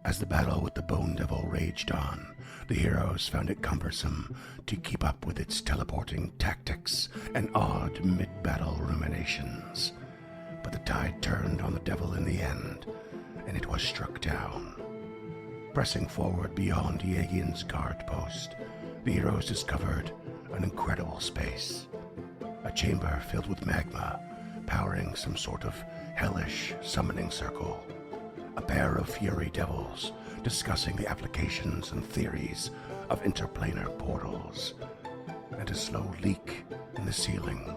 As the battle with the Bone Devil raged on, the heroes found it cumbersome to keep up with its teleporting tactics and odd mid-battle ruminations. But the tide turned on the devil in the end, and it was struck down. Pressing forward beyond Yeagin's guard post, the heroes discovered an incredible space. A chamber filled with magma, powering some sort of hellish summoning circle. A pair of fury devils discussing the applications and theories of interplanar portals. And a slow leak in the ceiling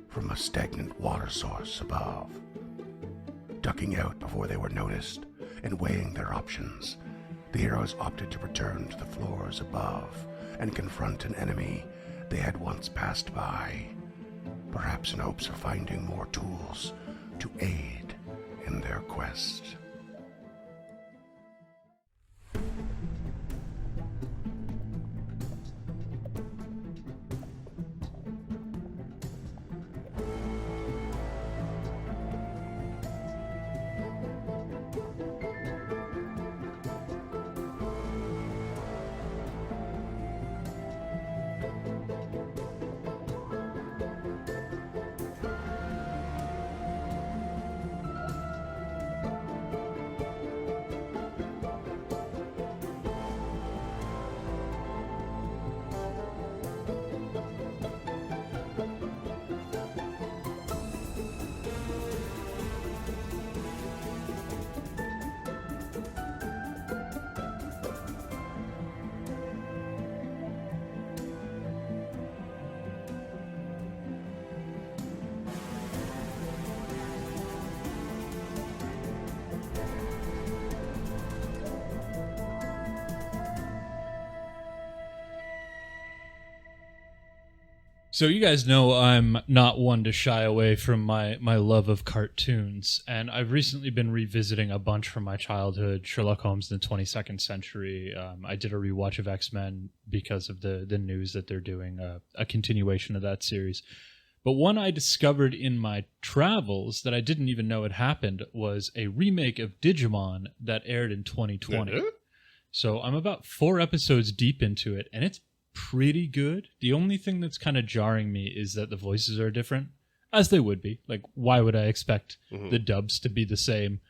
from a stagnant water source above. Ducking out before they were noticed and weighing their options, the heroes opted to return to the floors above and confront an enemy they had once passed by, perhaps in hopes of finding more tools to aid in their quest. So you guys know I'm not one to shy away from my love of cartoons, and I've recently been revisiting a bunch from my childhood. Sherlock Holmes in the 22nd Century. I did a rewatch of X-Men because of the news that they're doing a continuation of that series. But one I discovered in my travels that I didn't even know had happened was a remake of Digimon that aired in 2020. So I'm about 4 episodes deep into it, and it's pretty good. The only thing that's kind of jarring me is that the voices are different, as they would be. Like, why would I expect the dubs to be the same,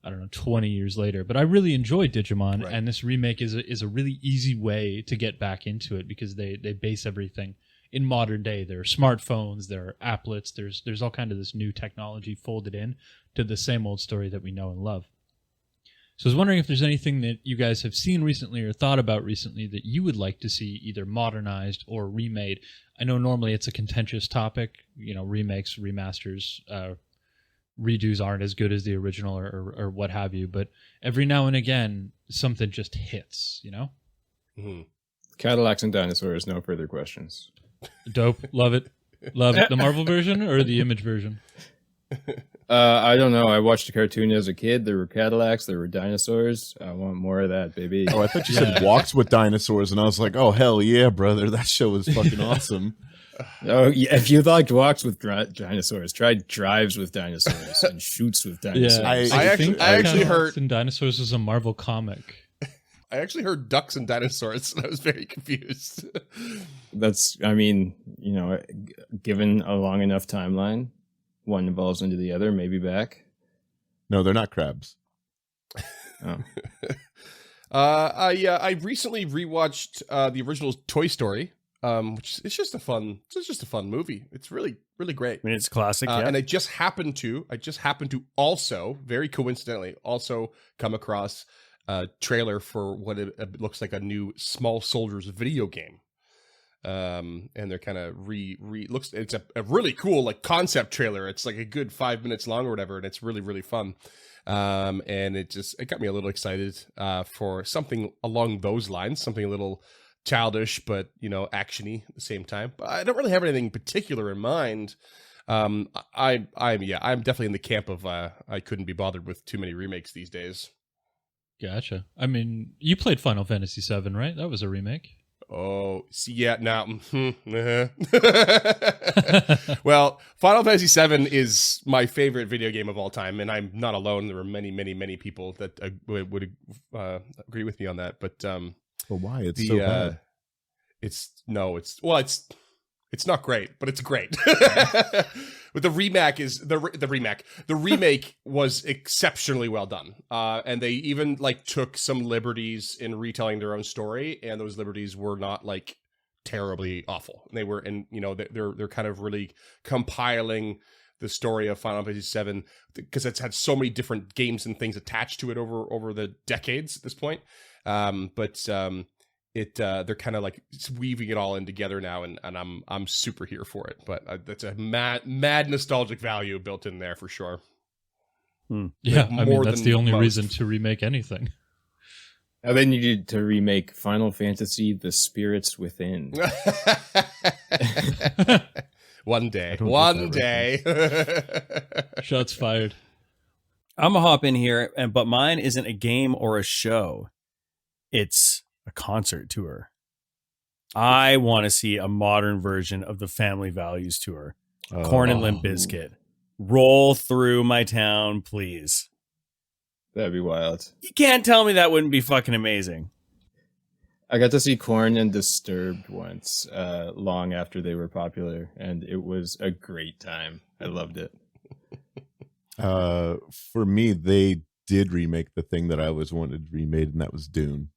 I don't know, 20 years later? But I really enjoy Digimon, and this remake is a really easy way to get back into it because they base everything in modern day. There are smartphones, there are applets, there's all kind of this new technology folded in to the same old story that we know and love. So I was wondering if there's anything that you guys have seen recently or thought about recently that you would like to see either modernized or remade. I know normally it's a contentious topic, you know, remakes, remasters, redos aren't as good as the original or what have you, but every now and again, something just hits, you know? Mm-hmm. Cadillacs and dinosaurs, no further questions. Dope. Love it. Love it. The Marvel version or the Image version? I don't know. I watched a cartoon as a kid. There were Cadillacs. There were dinosaurs. I want more of that, baby. Oh, I thought you said walks with dinosaurs, and I was like, oh, hell yeah, brother. That show is fucking awesome. Oh, yeah, if you liked walks with dinosaurs, try drives with dinosaurs and shoots with dinosaurs. Yeah, I actually heard and Dinosaurs was a Marvel comic. I actually heard ducks and dinosaurs, and I was very confused. That's, I mean, you know, given a long enough timeline, one evolves into the other, maybe back. No, they're not crabs. Oh. I recently rewatched the original Toy Story, which it's just a fun movie. It's really, really great. I mean, it's classic, yeah. And I just happened to also, very coincidentally, also come across a trailer for what it looks like a new Small Soldiers video game. And they're kind of looks, it's a really cool like concept trailer. It's like a good 5 minutes long or whatever, and it's really, really fun. And it got me a little excited for something along those lines, something a little childish but, you know, actiony at the same time. But I don't really have anything particular in mind. I'm definitely in the camp of I couldn't be bothered with too many remakes these days. Gotcha. I mean, you played Final Fantasy VII, right? That was a remake. Oh, see, yeah, now. Well, Final Fantasy VII is my favorite video game of all time, and I'm not alone. There are many, many, many people that would agree with me on that. But But why? It's so bad. It's not great, but it's great. But the remake was exceptionally well done, and they even like took some liberties in retelling their own story, and those liberties were not like terribly awful. They were, and they're kind of really compiling the story of Final Fantasy VII because it's had so many different games and things attached to it over the decades at this point. They're kind of like weaving it all in together now, and I'm super here for it. But that's a mad nostalgic value built in there for sure. Yeah, Like, I mean more that's than the only most. reason to remake anything. Now they needed to remake Final Fantasy: The Spirits Within. One day. don't get that Shots fired. I'm gonna hop in here, but mine isn't a game or a show. It's a concert tour. I want to see a modern version of the Family Values tour. Korn and Limp Bizkit. Roll through my town, please. That'd be wild. You can't tell me that wouldn't be fucking amazing. I got to see Korn and Disturbed once, long after they were popular, and it was a great time. I loved it. For me, they did remake the thing that I always wanted remade, and that was Dune.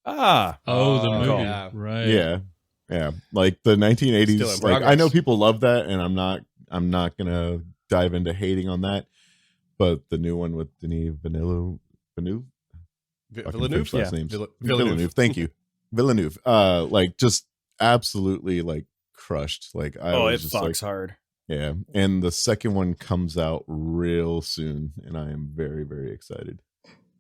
Ah. Oh, the movie. yeah. Right. Yeah. Like the 1980s. Still in Like I progress. know people love that, and I'm not gonna dive into hating on that. But the new one with Denis Villeneuve. Fucking Villeneuve? French last Yeah. names. Villeneuve. Villeneuve. Thank you, Villeneuve. Like just absolutely like crushed. Like I Oh, was it just fucks like, hard. yeah. And the second one comes out real soon, and I am very, very excited.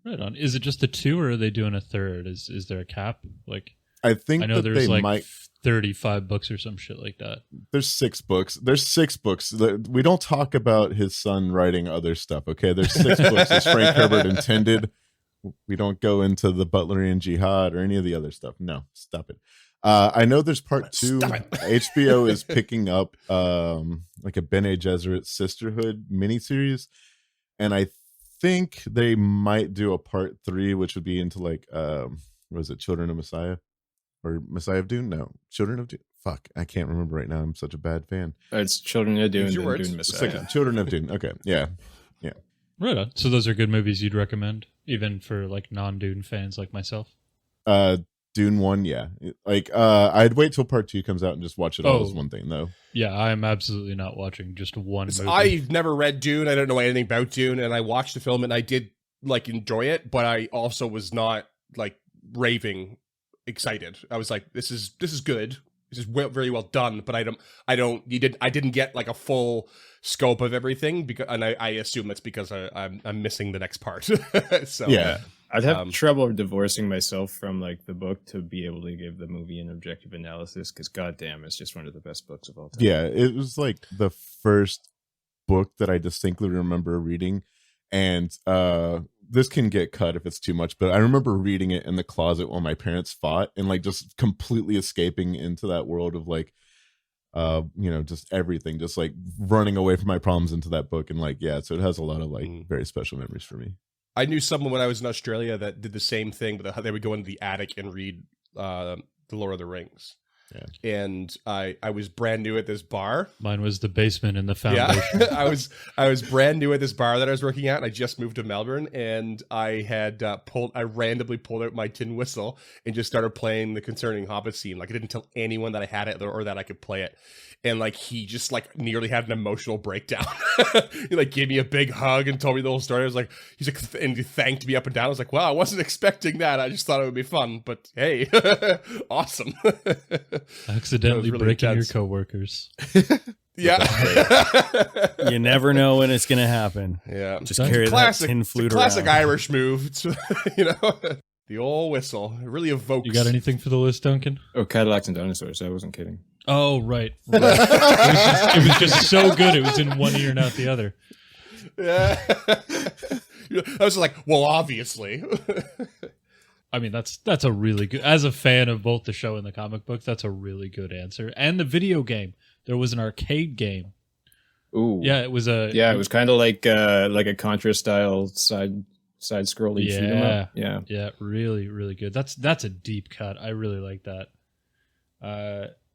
Right on. Is it just a 2 or are they doing a third? Is there a cap? Like I think I know that there's they like might. 35 books or some shit like that. There's 6 books. We don't talk about his son writing other stuff. Okay, there's 6 books as Frank Herbert intended. We don't go into the Butlerian Jihad or any of the other stuff. No, stop it. I know there's part 2. Stop it. HBO is picking up like a Bene Gesserit Sisterhood miniseries, and I think they might do a part 3, which would be into like was it Children of Messiah or Messiah of Dune? No, Children of Dune. Fuck, I can't remember right now. I'm such a bad fan. It's Children of Dune Use your and words. Dune It's Messiah. like Children of Dune. Okay, yeah. Right on. So those are good movies you'd recommend, even for like non-Dune fans like myself. Dune 1, yeah. Like I'd wait till part 2 comes out and just watch it all as Oh. one thing though. Yeah, I'm absolutely not watching just one movie. I've never read Dune. I don't know anything about Dune, and I watched the film and I did like enjoy it, but I also was not like raving excited. I was like, this is good. This is very well done, but I didn't get like a full scope of everything because, and I assume that's because I'm missing the next part. So Yeah. I'd have Um, trouble divorcing myself from like the book to be able to give the movie an objective analysis because goddamn, it's just one of the best books of all time. Yeah, it was like the first book that I distinctly remember reading, and this can get cut if it's too much, but I remember reading it in the closet while my parents fought and like just completely escaping into that world of like just everything, just like running away from my problems into that book. And like, yeah, so it has a lot of like very special memories for me. I knew someone when I was in Australia that did the same thing, but they would go into the attic and read The Lord of the Rings. Yeah. And I was brand new at this bar. Mine was the basement in the foundation. Yeah, I was brand new at this bar that I was working at. And I just moved to Melbourne, and I had randomly pulled out my tin whistle and just started playing the Concerning Hobbit scene. Like I didn't tell anyone that I had it or that I could play it. And like he just like nearly had an emotional breakdown. He like gave me a big hug and told me the whole story. I was like, he's like, and he thanked me up and down. I was like, wow, I wasn't expecting that. I just thought it would be fun. But hey, awesome. Accidentally really breaking intense. your coworkers. Yeah. You never know when it's gonna happen. Yeah. Just carry that tin It's a flute classic around. Irish move. It's, the old whistle. It really evokes. You got anything for the list, Duncan? Oh, Cadillacs and Dinosaurs. I wasn't kidding. Oh, right. It was just so good. It was in one ear, not the other. Yeah. I was like, well, obviously. I mean, that's a really good. As a fan of both the show and the comic books, that's a really good answer. And the video game, there was an arcade game. Ooh. Yeah, it was a. Yeah, it was kind of like a Contra style side scrolling shoot 'em up. Yeah. Yeah, really, really good. That's a deep cut. I really like that.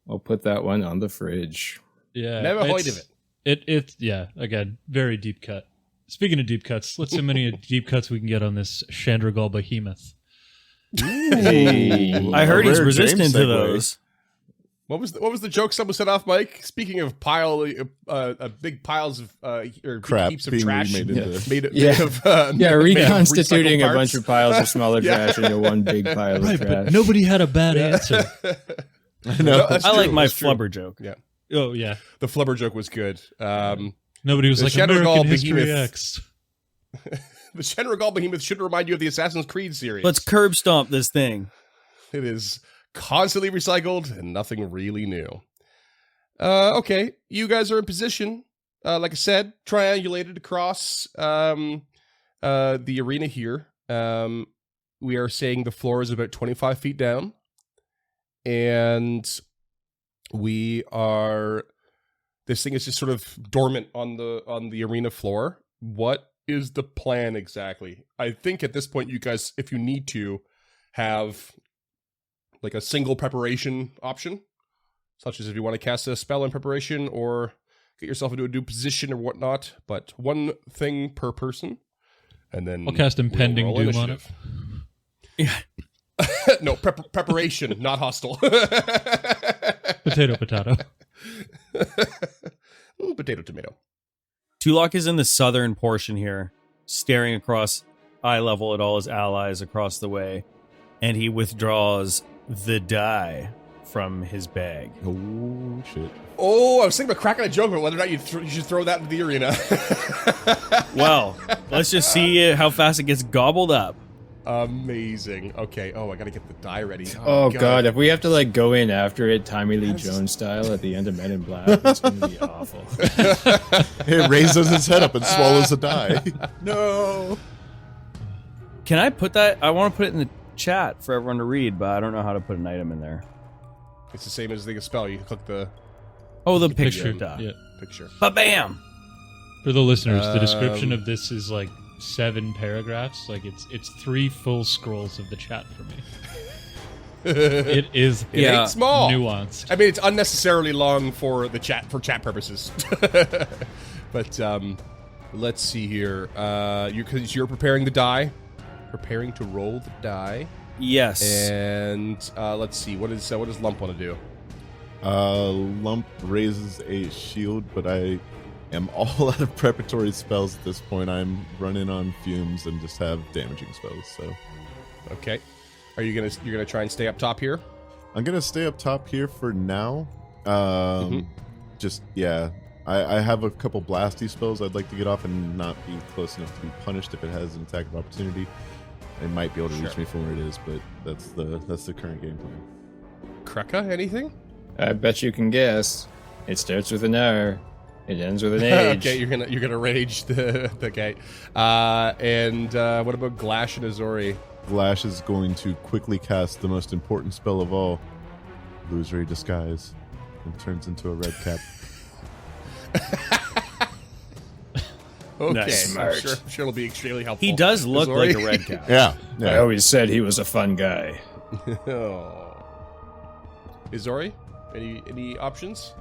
I'll put that one on the fridge. Never Yeah, heard of it. It yeah. Again, very deep cut. Speaking of deep cuts, let's see how many deep cuts we can get on this Chandragal Behemoth. Hey. I heard he's Rare resistant James to segue. those. What was the joke someone set off, Mike? Speaking of big piles of or Crap heaps of being trash remade into- made Yeah. of Yeah, made of reconstituting recycled a bunch parts. of piles of smaller Yeah. trash into one big pile Right, of trash. but nobody had a bad answer. I know. that's I like true, my that's true. flubber joke. Yeah, Oh yeah, the flubber joke was good. nobody was The like Chandragal American History Behemoth. X. The Chandragal Behemoth should remind you of the Assassin's Creed series. Let's curb stomp this thing. It is constantly recycled and nothing really new. Okay, you guys are in position. Like I said, triangulated across the arena here. We are saying the floor is about 25 feet down. And we are... This thing is just sort of dormant on the arena floor. What is the plan exactly? I think at this point, you guys, if you need to, have like a single preparation option, such as if you want to cast a spell in preparation or get yourself into a new position or whatnot. But one thing per person, and then I'll cast Impending roll Doom on it. initiative. No, preparation, not hostile. Potato. Potato, tomato. Tulok is in the southern portion here, staring across eye level at all his allies across the way, and he withdraws the die from his bag. Oh shit! Oh, I was thinking about cracking a joke about whether or not you should throw that into the arena. Well, let's just see how fast it gets gobbled up. Amazing. Okay. Oh, I gotta get the die ready. Oh god, if we have to like go in after it Tommy Lee Jones style at the end of Men in Black, it's gonna be awful. It raises its head up and swallows a die. No. Can I put that? I want to put it in the chat for everyone to read, but I don't know how to put an item in there. It's the same as the spell. You click the Oh, the Picture. picture die. Yeah. picture. Ba-bam! For the listeners, the description of this is like 7 paragraphs. Like it's 3 full scrolls of the chat for me. It is It Yeah. ain't small. nuanced. I mean, it's unnecessarily long for the chat purposes. But let's see here. You're preparing the die, preparing to roll the die, Yes. and let's see what does Lump want to do? Lump raises a shield, but I am all out of preparatory spells at this point. I'm running on fumes and just have damaging spells. So Okay, you're gonna try and stay up top here? I'm gonna stay up top here for now. Mhm. Just yeah. I have a couple blasty spells I'd like to get off and not be close enough to be punished if it has an attack of opportunity. It might be able to reach Sure. me from where it is, but that's the current game plan. Krucka, anything? I bet you can guess. It starts with an R. It ends with an H. Okay, you're gonna rage the guy. And what about Glash and Azori? Glash is going to quickly cast the most important spell of all, Illusory Disguise, and turns into a red cap. Okay, Nice. I'm Smart. sure it'll be extremely helpful. he does look Azori? like a red cap. Yeah, I yeah. always said he was a fun guy. Oh. Izori, any options?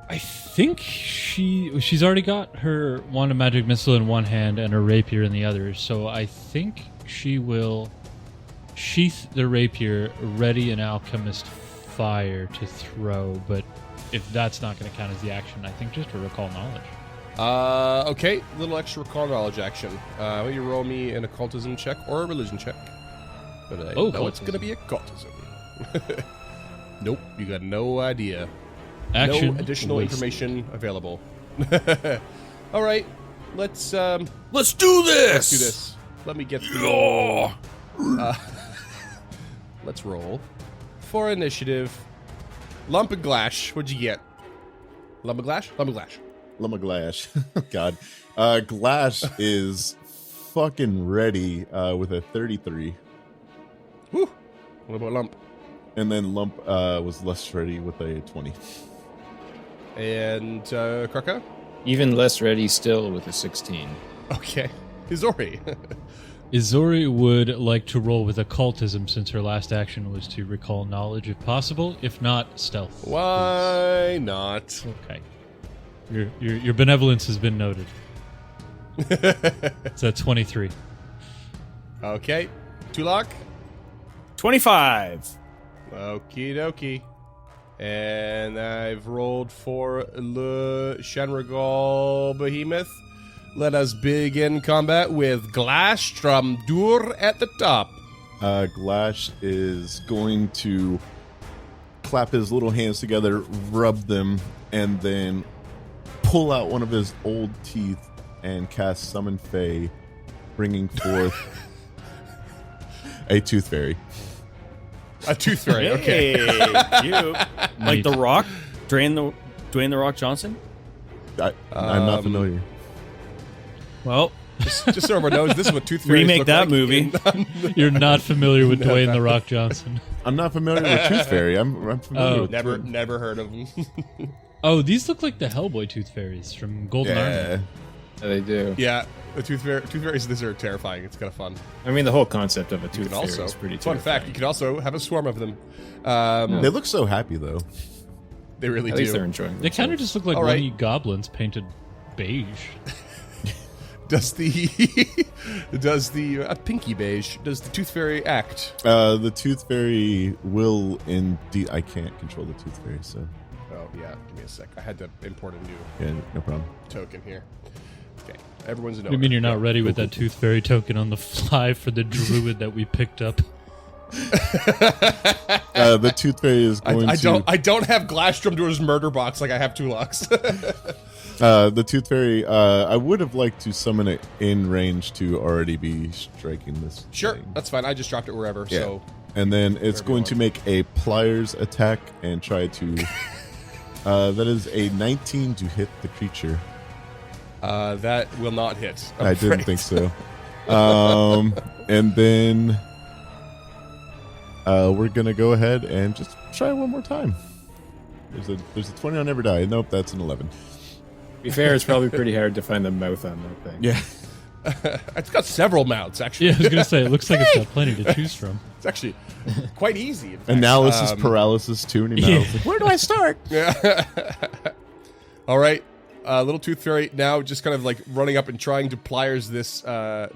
I think she's already got her wand of magic missile in one hand and her rapier in the other. So I think she will sheath the rapier, ready an alchemist fire to throw. But if that's not going to count as the action, I think just a recall knowledge. Okay, little extra recall knowledge action. Will you roll me an occultism check or a religion check? But I know it's occultism. gonna be occultism. Nope, you got no idea. Action. No additional wasted. information available. All right, let's Let's do let's this. do this. Let me get the. Let's roll for initiative. Lump and Glash, what'd you get? Lump and Glash? Lump and Glash. Glash. God. Glash is fucking ready with a 33. Whew. What about Lump? And then Lump was less ready with a 20. And Kraka? Even less ready still with a 16. Okay. Izori. Izori would like to roll with occultism since her last action was to recall knowledge if possible. If not, stealth. Why not? Okay. Your benevolence has been noted. It's at 23. Okay. Tulak? 25. Okie dokie. And I've rolled for Le Shanregal Behemoth. Let us begin combat with Glastrom Dur at the top. Glash is going to clap his little hands together, rub them, and then pull out one of his old teeth and cast Summon Fey, bringing forth a Tooth Fairy. A Tooth Fairy, okay. Hey, cute. Like The Rock? Dwayne the Rock Johnson? I'm not familiar. Well, Just so everyone knows, this is what Tooth Fairies remake look that like movie. You're not familiar with Dwayne The Rock Johnson. I'm not familiar with Tooth Fairy. I'm familiar with Never heard of them. Oh, these look like the Hellboy Tooth Fairies from Golden Army. Yeah. Yeah, they do. Yeah, the Tooth Fairies, these are terrifying. It's kind of fun. I mean, the whole concept of a You tooth can fairy also, is pretty fun fact, terrifying. you can also have a swarm of them. They look so happy though. They really At do. least they're enjoying They kind of themselves. just look like All right. one goblins painted beige. Does the pinky beige? Does the Tooth Fairy act? The Tooth Fairy will indeed. I can't control the Tooth Fairy, so Oh yeah, give me a sec. I had to import a new yeah, no problem. token here. Okay, everyone's a no. You mean you're not ready with that Tooth Fairy token on the fly for the druid that we picked up? The Tooth Fairy is going I don't have Glastrom Door's murder box like I have Tulak's. the Tooth Fairy. I would have liked to summon it in range to already be striking this. Sure, thing. that's fine. I just dropped it wherever. Yeah. So And then it's Wherever going you to want. make a pliers attack and try to. That is a 19 to hit the creature. that will not hit. I'm I didn't afraid. think so. And then we're gonna go ahead and just try one more time. There's a 20 on every die. Nope, that's an 11. To be fair, it's probably pretty hard to find the mouth on that thing. Yeah. It's got several mounts actually. Yeah, I was gonna say it looks like it's got plenty to choose from. It's actually quite easy. in fact. Analysis paralysis tuning. Yeah. Where do I start? Yeah. All right, little Tooth Fairy now just kind of like running up and trying to pliers this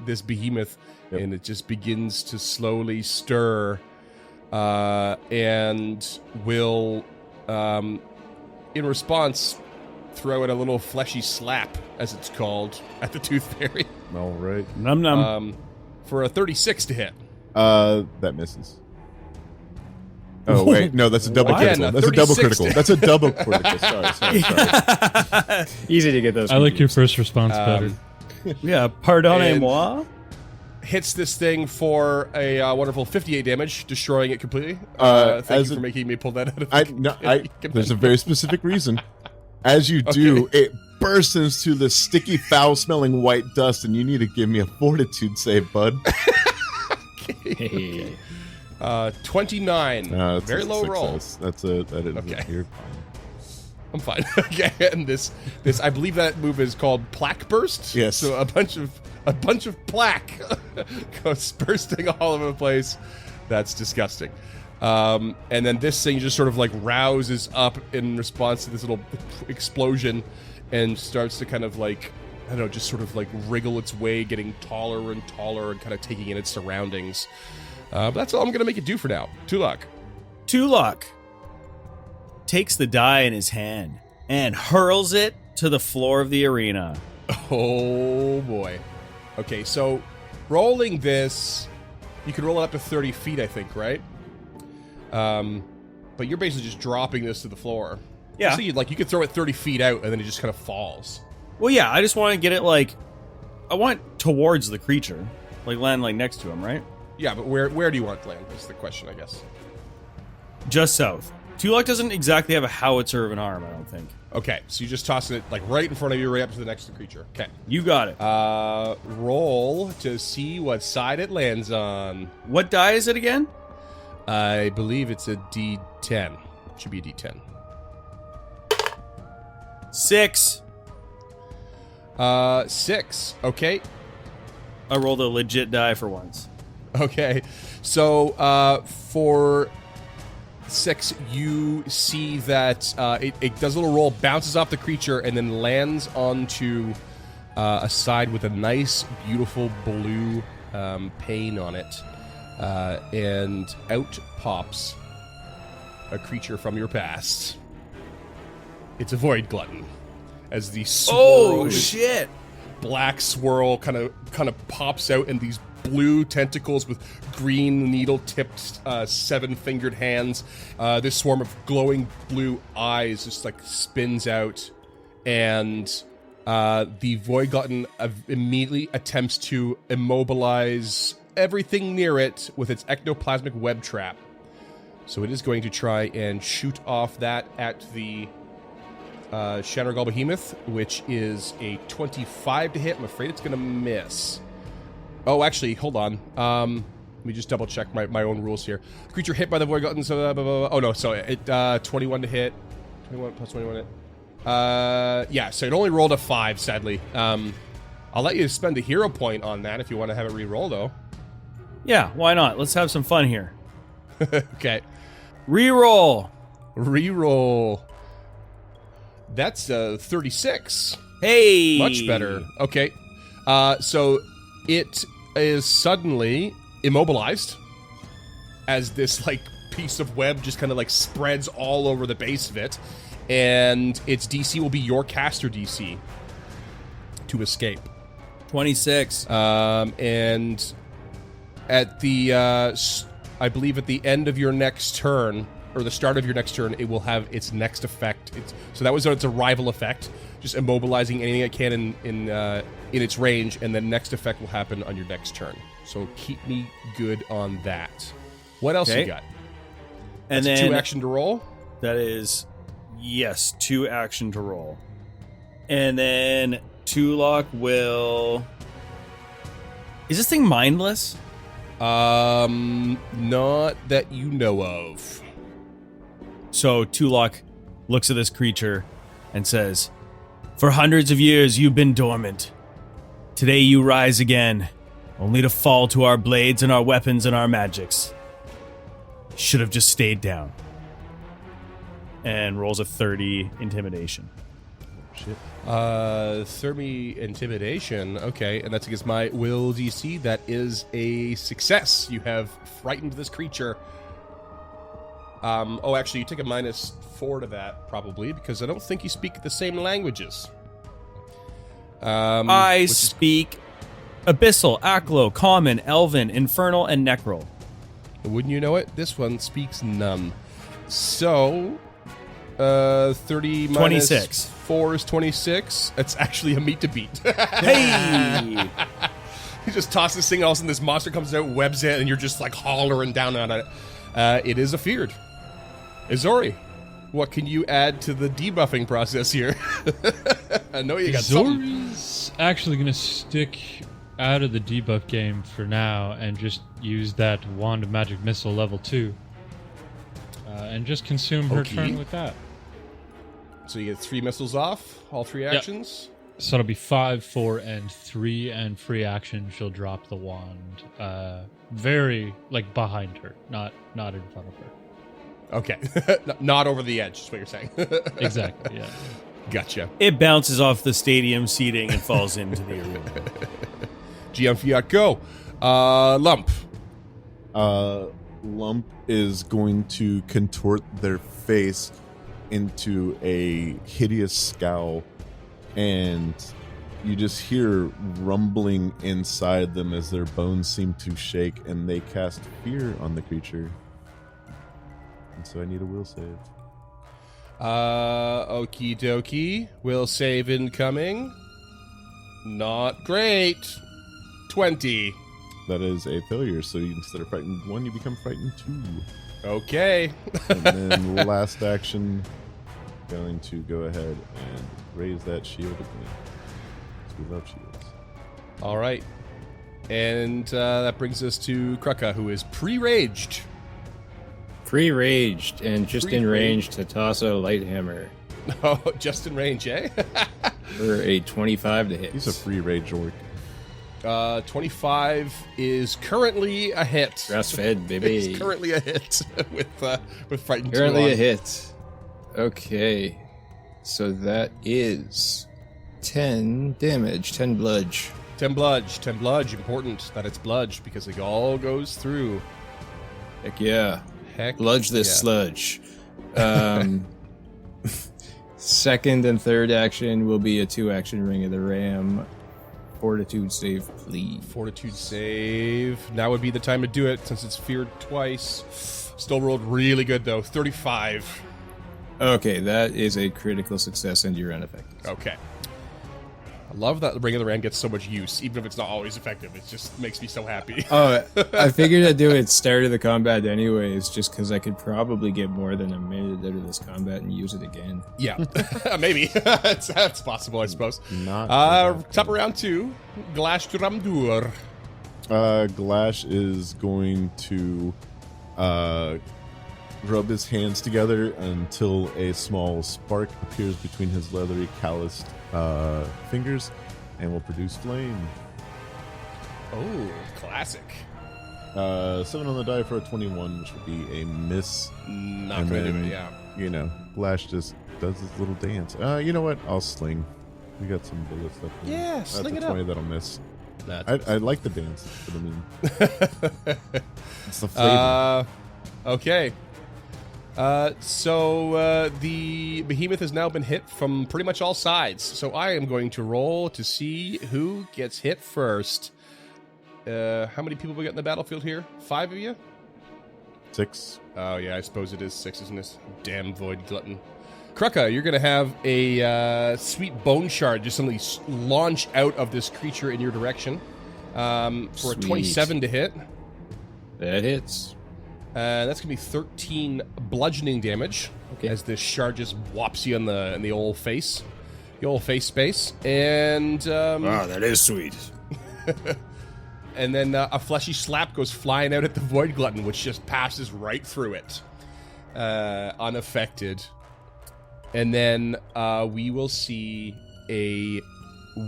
this behemoth, Yep. and it just begins to slowly stir, and will, in response, throw it a little fleshy slap, as it's called, at the Tooth Fairy, All right. Num num. for a 36 to hit. That misses. Oh wait, no, that's a double What? critical. Again, That's a double 36 critical. That's a double critical. Sorry. Easy to get those. I like your confused. first response better. Yeah, pardonnez-moi. Hits this thing for a wonderful 58 damage, destroying it completely. Thank as you for it- making me pull that out of There's a very specific reason. As you do, it bursts into this sticky, foul-smelling white dust, and you need to give me a fortitude save, bud. Hey. 29. That's Very a low roll. success. That is Okay. you're I'm fine. Okay, and this I believe that move is called Plaque Burst. Yes. So a bunch of plaque goes bursting all over the place. That's disgusting. And then this thing just sort of like rouses up in response to this little explosion, and starts to kind of like, I don't know, just sort of like wriggle its way, getting taller and taller, and kind of taking in its surroundings. But that's all I'm gonna make it do for now. Tulak. Tulak takes the die in his hand and hurls it to the floor of the arena. Oh boy. Okay, so rolling this, you can roll it up to 30 feet, I think, right? But you're basically just dropping this to the floor. Yeah. So you could throw it 30 feet out, and then it just kind of falls. Well, yeah, I just want to get it like, I want towards the creature, like land like next to him, right? Yeah, but where do you want it to land? That's the question, I guess. Just south. Tulak doesn't exactly have a howitzer of an arm, I don't think. Okay, so you just toss it like right in front of you, right up to the next to the creature. Okay. You got it. Roll to see what side it lands on. What die is it again? I believe it's a D10. Should be a D10. 6. 6. Okay. I rolled a legit die for once. Okay. So for 6, you see that it does a little roll, bounces off the creature, and then lands onto a side with a nice, beautiful blue pane on it. And out pops a creature from your past. It's a void glutton. As the swirl, shit! black swirl kind of pops out in these blue tentacles with green needle-tipped 7-fingered hands. This swarm of glowing blue eyes just like spins out, and the void glutton immediately attempts to immobilize everything near it with its ectoplasmic web trap. So it is going to try and shoot off that at the Shanargal Behemoth, which is a 25 to hit. I'm afraid it's going to miss. Oh, actually, hold on. Let me just double check my own rules here. Creature hit by the void glutton. So, oh no, so it 21 to hit. 21 plus 21 hit. Yeah, so it only rolled a 5, sadly. I'll let you spend a hero point on that if you want to have it re-roll, though. Yeah, why not? Let's have some fun here. Okay. Reroll. Reroll. That's 36. Hey. Much better. Okay. So it is suddenly immobilized as this like piece of web just kind of like spreads all over the base of it, and its DC will be your caster DC to escape. 26. And at the I believe at the end of your next turn, or the start of your next turn, it will have its next effect. So that was its arrival effect, just immobilizing anything it can in its range, and the next effect will happen on your next turn. So keep me good on that. What else you got? And That's then 2 action to roll? That is, yes, 2 action to roll. And then Tulok will... Is this thing mindless? Not that you know of. So Tulok looks at this creature and says, "For hundreds of years you've been dormant. Today you rise again, only to fall to our blades and our weapons and our magics. Should have just stayed down." And rolls a 30 intimidation. Shit. 30 intimidation. Okay, and that's against my will DC. That is a success. You have frightened this creature. Oh, actually, you take a -4 to that, probably, because I don't think you speak the same languages. I speak Abyssal, Aklo, Common, Elven, Infernal, and Necral. Wouldn't you know it? This one speaks none. So, 30 minus 26. 4 is 26. That's actually a meat to beat. Hey! You just toss this thing, all of a sudden this monster comes out, webs it, and you're just like hollering down on it. It is a feared. Izori, what can you add to the debuffing process here? I know you got something. Izori's actually going to stick out of the debuff game for now and just use that Wand of Magic Missile level 2. And just consume her Okay. turn with that. So you get 3 missiles off, all 3 actions? So it'll be 5, 4, and 3, and free action. She'll drop the wand, very like behind her, not in front of her. Okay. Not over the edge, is what you're saying. Exactly. Yeah. Gotcha. It bounces off the stadium seating and falls into the arena. GM Fiat, go. Lump. Lump is going to contort their face into a hideous scowl, and you just hear rumbling inside them as their bones seem to shake, and they cast fear on the creature. And so I need a will save. Okie dokie. Will save incoming. Not great. 20. That is a failure, so instead of frightened 1, you become frightened 2. Okay. And then last action, going to go ahead and raise that shield again. We love shields. All right. And that brings us to Kruka, who is pre-raged. Pre-raged and just in range to toss a light hammer Oh, just in range, eh? for a 25 to hit. He's a free rage orc. 25 is currently a hit. Grass-fed, baby. It's currently a hit with frightened. Currently Tulon. a hit. Okay. So that is 10 damage, 10 bludge. 10 bludge. 10 bludge. Important that it's bludge because it all goes through. Heck yeah. Heck. Bludge this yeah. sludge. Second and third action will be a 2-action Ring of the Ram. Fortitude save, please. Fortitude save. Now would be the time to do it since it's feared twice. Still rolled really good though. 35. Okay, that is a critical success and you're unaffected. Okay. I love that Ring of the Ram gets so much use, even if it's not always effective. It just makes me so happy. Oh, I figured I'd do it start of the combat anyways, just because I could probably get more than a minute out of this combat and use it again. Yeah, maybe. That's possible, I suppose. Not Top of round 2, Glash Dramdur. Glash is going to rub his hands together until a small spark appears between his leathery, calloused fingers and will produce flame. Oh, classic. 7 on the die for a 21, which would be a miss. Not And gonna do then, it, yeah. You know, Glash just does his little dance. You know what? I'll sling. We got some bullets left. in there. Yeah, That's sling a it up. 20 that'll miss. That's I like the dance, but I mean, it's the flavor. Okay. So the behemoth has now been hit from pretty much all sides. So I am going to roll to see who gets hit first. How many people we got in the battlefield here? 5 of you? 6. Oh yeah, I suppose it is 6, isn't it? Damn void glutton. Krucka, you're gonna have a sweet bone shard just suddenly launch out of this creature in your direction for Sweet. a 27 to hit. That hits. That's gonna be 13 bludgeoning damage Okay. as this shard just whops you in the old face, space, and Wow, that is sweet. and then a fleshy slap goes flying out at the void glutton, which just passes right through it, unaffected. And then we will see a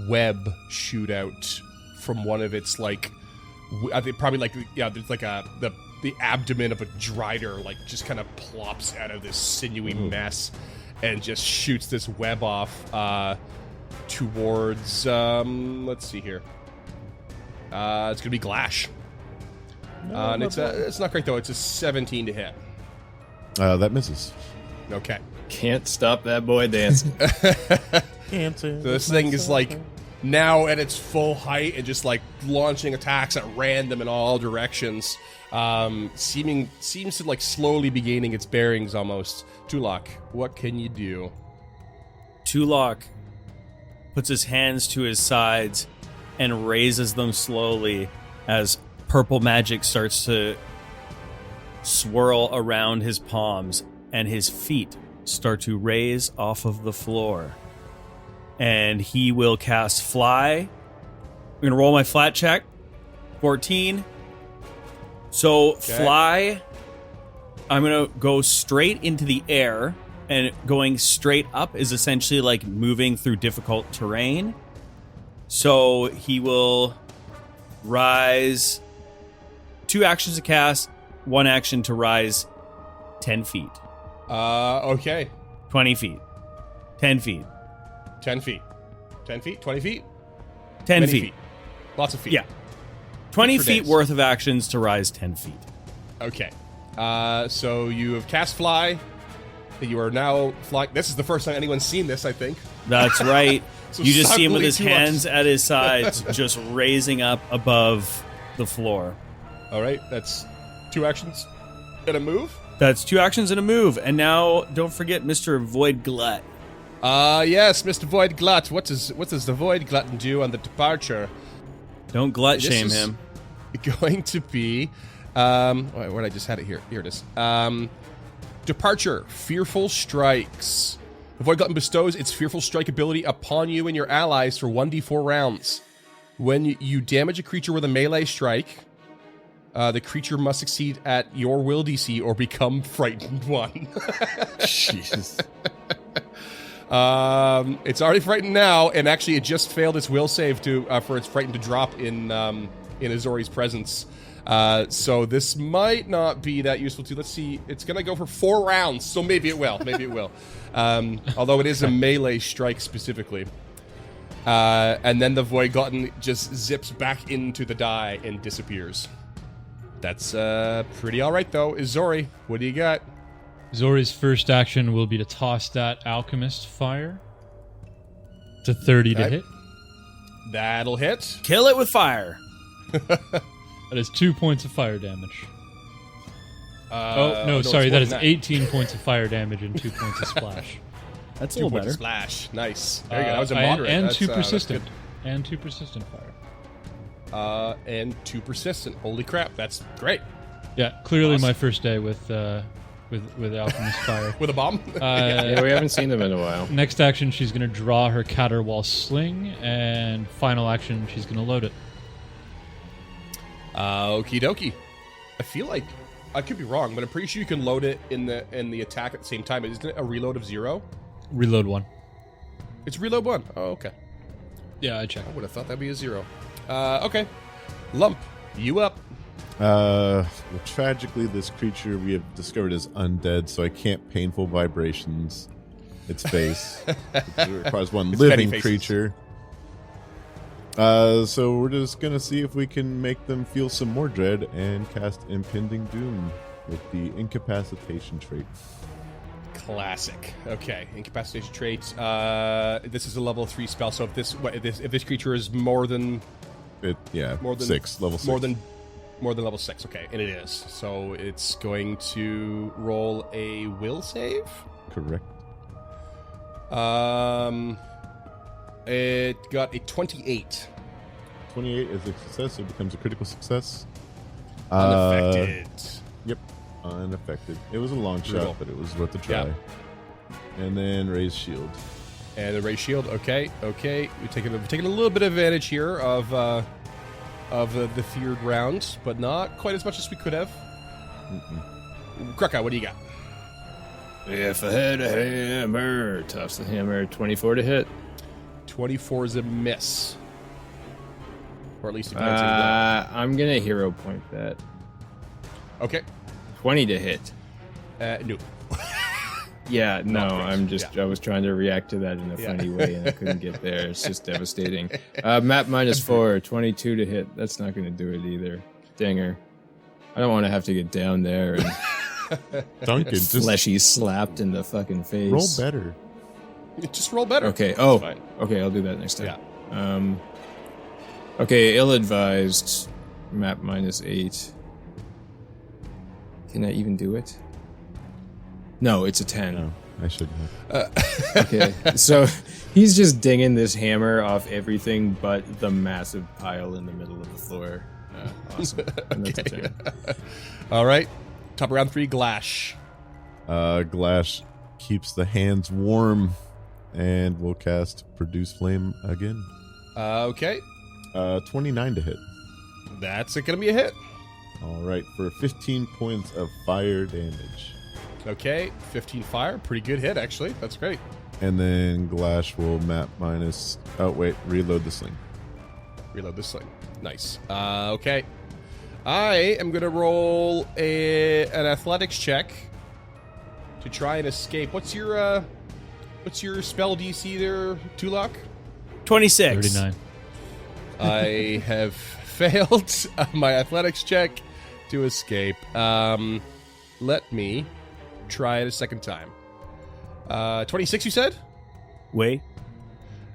web shoot out from one of its I think probably there's like the abdomen of a drider just kind of plops out of this sinewy mess and just shoots this web off towards let's see here. It's gonna be Glash. And it's not great though. It's a 17 to hit. That misses. Okay. Can't stop that boy dancing. So this thing is now at its full height and just launching attacks at random in all directions. Seems to slowly be gaining its bearings almost. Tulok, what can you do? Tulok puts his hands to his sides and raises them slowly as purple magic starts to swirl around his palms and his feet start to raise off of the floor. And he will cast Fly. I'm going to roll my flat check. 14. So Fly, I'm going to go straight into the air, and going straight up is essentially like moving through difficult terrain. So he will rise 2 actions to cast, 1 action to rise 10 feet. Okay. 20 feet. 10 feet. 10 feet. 10 feet? 20 feet? 10 Many feet. Lots of feet. Yeah. 20 For feet days. worth of actions to rise 10 feet. Okay. So you have cast Fly. You are now flying. This is the first time anyone's seen this, I think. That's right. So You just see him with suddenly his Tulok's- hands at his sides, just raising up above the floor. All right. That's 2 actions and a move. That's 2 actions and a move. And now, don't forget Mr. Void Glut. Yes, Mr. Void Glut. What does the Void Glutton do on the departure? Don't glut This shame is him. Going to be, where I just had it here. Here it is. Departure. Fearful Strikes. The Void Glutton bestows its Fearful Strike ability upon you and your allies for 1d4 rounds. When you damage a creature with a melee strike, The creature must succeed at your will DC or become frightened 1. Jesus. It's already frightened now, and actually it just failed its will save for its frightened to drop in Azori's presence. So this might not be that useful too. Let's see. It's gonna go for 4 rounds, so maybe it will. Maybe it will. Although it is a melee strike specifically. And then the Void Glutton just zips back into the die and disappears. That's pretty all right though. Azori, what do you got? Zori's first action will be to toss that Alchemist Fire to 30 to Okay. hit. That'll hit. Kill it with fire. That is 2 points of fire damage. No, Sorry, it's that more is than 18 points of fire damage and 2 points of splash. That's a 2 little points better. of splash. Nice. There you go. That was a And- moderate. And That's, 2 that's persistent. good. And 2 persistent fire. And 2 persistent. Holy crap, that's great. Yeah, clearly Awesome. my first day with Alchemist Fire. With a bomb? Yeah, we haven't seen them in a while. Next action, she's going to draw her Caterwall Sling, and final action, she's going to load it. Okie dokie. I feel like I could be wrong, but I'm pretty sure you can load it in the attack at the same time. Isn't it a reload of 0? Reload 1. It's reload 1. Oh, okay. Yeah, I checked. I would have thought that'd be a 0. Okay. Lump, you up. Well, tragically, this creature we have discovered is undead, so I can't painful vibrations its face. It requires one It's living petty faces. creature. So we're just gonna see if we can make them feel some more dread and cast Impending Doom with the Incapacitation trait. Classic. Okay, incapacitation traits. This is a level 3 spell, so if this creature is more than Level 6. more than level 6, okay, and it is. So it's going to roll a will save. Correct. It got a 28. 28 is a success, so it becomes a critical success. Unaffected. Yep, unaffected. It was a long Brutal. shot, but it was worth a try. Yeah. And then raise shield. And the ray shield. Okay. We're taking a little bit of advantage here of the feared round, but not quite as much as we could have. Krakow, what do you got? If I had a hammer, toss the hammer. 24 to hit. 24 is a miss, or at least a glancing blow. I'm gonna hero point that. Okay. 20 to hit. No. Yeah, no, great. I'm just. I was trying to react to that in a Yeah. funny way, and I couldn't get there. It's just devastating. Map -4, 22 to hit. That's not going to do it either. Dinger. I don't want to have to get down there and Duncan, just fleshy slapped in the fucking face. roll better. Just roll better. Okay. It's Oh, fine. okay. I'll do that next time. Yeah. Okay. Ill-advised. Map -8. Can I even do it? No, it's a 10. No, I shouldn't have. Okay, so he's just dinging this hammer off everything but the massive pile in the middle of the floor. Awesome. And that's a 10. All right. Top of round 3, Glash. Glash keeps the hands warm, and we'll cast Produce Flame again. Okay. 29 to hit. That's going to be a hit. All right, for 15 points of fire damage. Okay. 15 fire. Pretty good hit, actually. That's great. And then Glash will map minus. Oh, wait, reload the sling. Reload this thing. Nice. Okay. I am going to roll an athletics check to try and escape. What's your spell DC there, Tulak? 26. 39. I have failed my athletics check to escape. Let me try it a second time. 26, you said? Wait.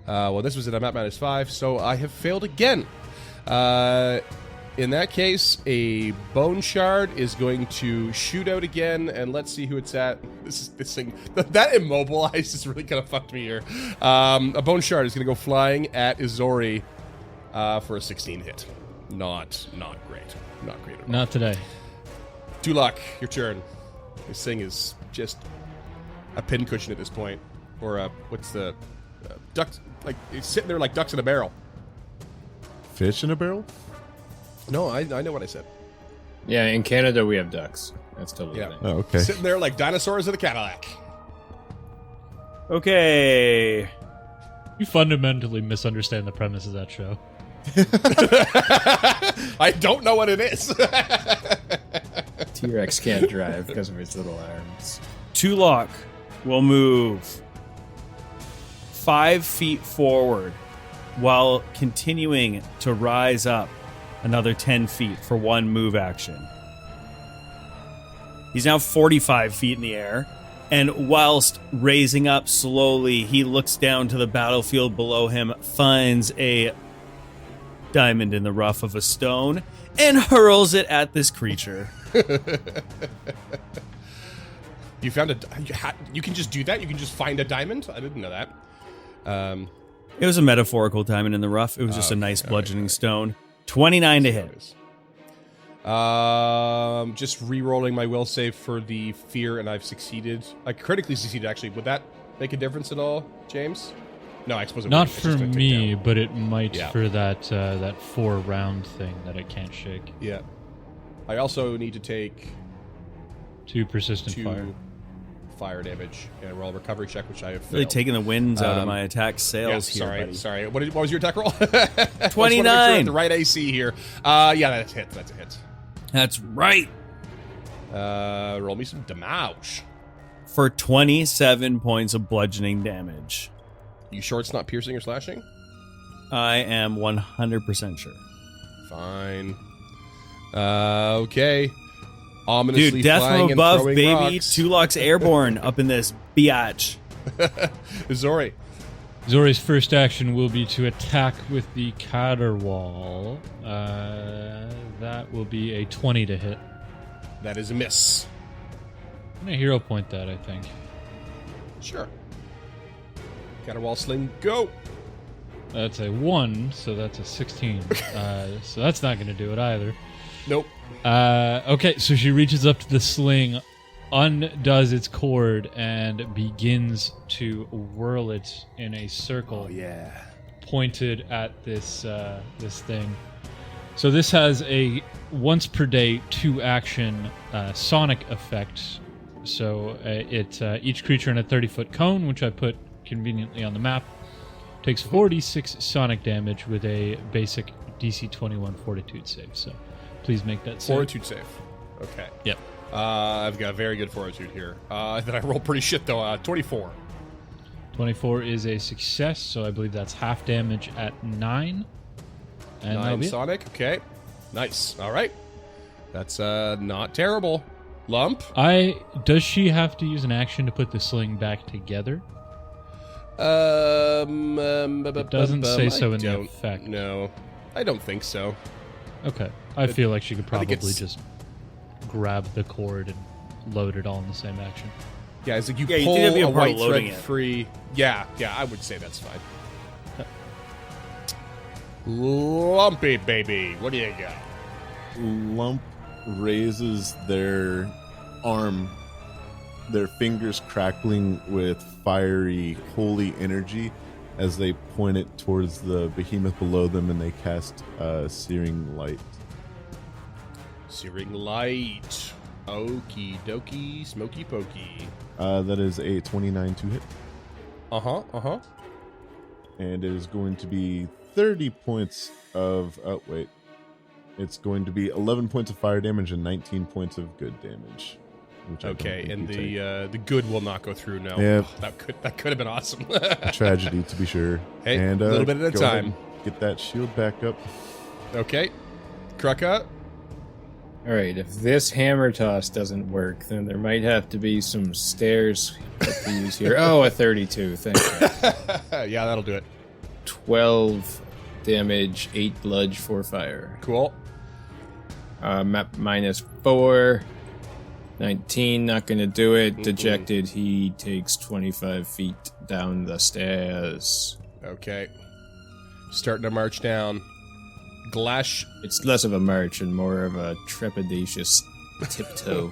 Well, this was at a map -5, so I have failed again. In that case, a bone shard is going to shoot out again, and let's see who it's at. This thing that immobilized is really kind of fucked me here. A bone shard is going to go flying at Izori for a 16 hit. Not great. Not great at all. Not today. Tulak, your turn. This thing is just a pincushion at this point, or what's the ducks? Like it's sitting there like ducks in a barrel. Fish in a barrel? No, I know what I said. Yeah, in Canada we have ducks. That's totally Yeah. thing. Oh, okay. Sitting there like dinosaurs in a Cadillac. Okay. You fundamentally misunderstand the premise of that show. I don't know what it is. T-Rex can't drive because of his little arms. Tulok will move 5 feet forward while continuing to rise up another 10 feet for one move action. He's now 45 feet in the air, and whilst raising up slowly, he looks down to the battlefield below him, finds a diamond in the rough of a stone, and hurls it at this creature. You found you can just do that? You can just find a diamond? I didn't know that. It was a metaphorical diamond in the rough. It was just a nice bludgeoning stone. 29 to hit. Just re-rolling my will save for the fear, and I've succeeded. I critically succeeded, actually. Would that make a difference at all, James? No, I suppose it Not wouldn't. It's for just gonna take me, down. but it might Yeah. for that 4-round thing that it can't shake. Yeah. I also need to take 2 persistent 2 fire. fire damage and roll a recovery check, which I have failed. Really taking the winds out of my attack Yeah, sails here, sorry, buddy. sorry. What was your attack roll? I just wanna make sure I 29. have the right AC here. Yeah, that's a hit. That's a hit. That's right. Roll me some damage. For 27 points of bludgeoning damage. You sure it's not piercing or slashing? I am 100% sure. Fine. Okay. Ominously Dude, death flying from and above, throwing baby. rocks. Tulok's airborne up in this biatch. Zori. Zori's first action will be to attack with the Caterwall. That will be a 20 to hit. That is a miss. I'm gonna hero point that, I think. Sure. Got a wall sling. Go. That's a 1, so that's a 16. So that's not gonna do it either. Nope. Okay, so she reaches up to the sling, undoes its cord, and begins to whirl it in a circle. Yeah. Pointed at this this thing. So this has a once per day 2 action sonic effect. So each creature in a 30-foot cone, which I put conveniently on the map, takes 46 sonic damage with a basic DC 21 Fortitude save. So please make that save. Fortitude save. Okay. Yep. I've got a very good fortitude here. Then I roll pretty shit though. 24. 24 is a success, so I believe that's half damage at 9. And that'll 9 be it. sonic. Okay. Nice. All right. That's not terrible. Lump. Does she have to use an action to put the sling back together? It doesn't say so in the effect. No, I don't think so. Okay. I feel like she could I probably think it's- just grab the cord and load it all in the same action. Yeah, it's like you Yeah, you pull think that'd be a a part of white loading thread it. free. Yeah, I would say that's fine. Lumpy baby, what do you got? Lump raises their arm, their fingers crackling with fiery, holy energy as they point it towards the behemoth below them, and they cast Searing Light. Searing light. Okie dokie, smoky pokey. That is a 29 to hit, Uh-huh. and it is going to be 30 points of... Oh, wait. It's going to be 11 points of fire damage and 19 points of good damage. Which I don't Okay, think and you take. the good will not go through now. Yep. That could have been awesome. A tragedy, to be sure. Hey, and, a little bit at a go ahead time. and get that shield back up. Okay. Krucka. All right, if this hammer toss doesn't work, then there might have to be some stairs to use here. Oh, a 32. Thank you. Yeah, that'll do it. 12 damage, 8 bludge, 4 fire. Cool. Map minus 4. 19, not gonna do it. Dejected, he takes 25 feet down the stairs. Okay. Starting to march down. Glash. It's less of a march and more of a trepidatious tiptoe.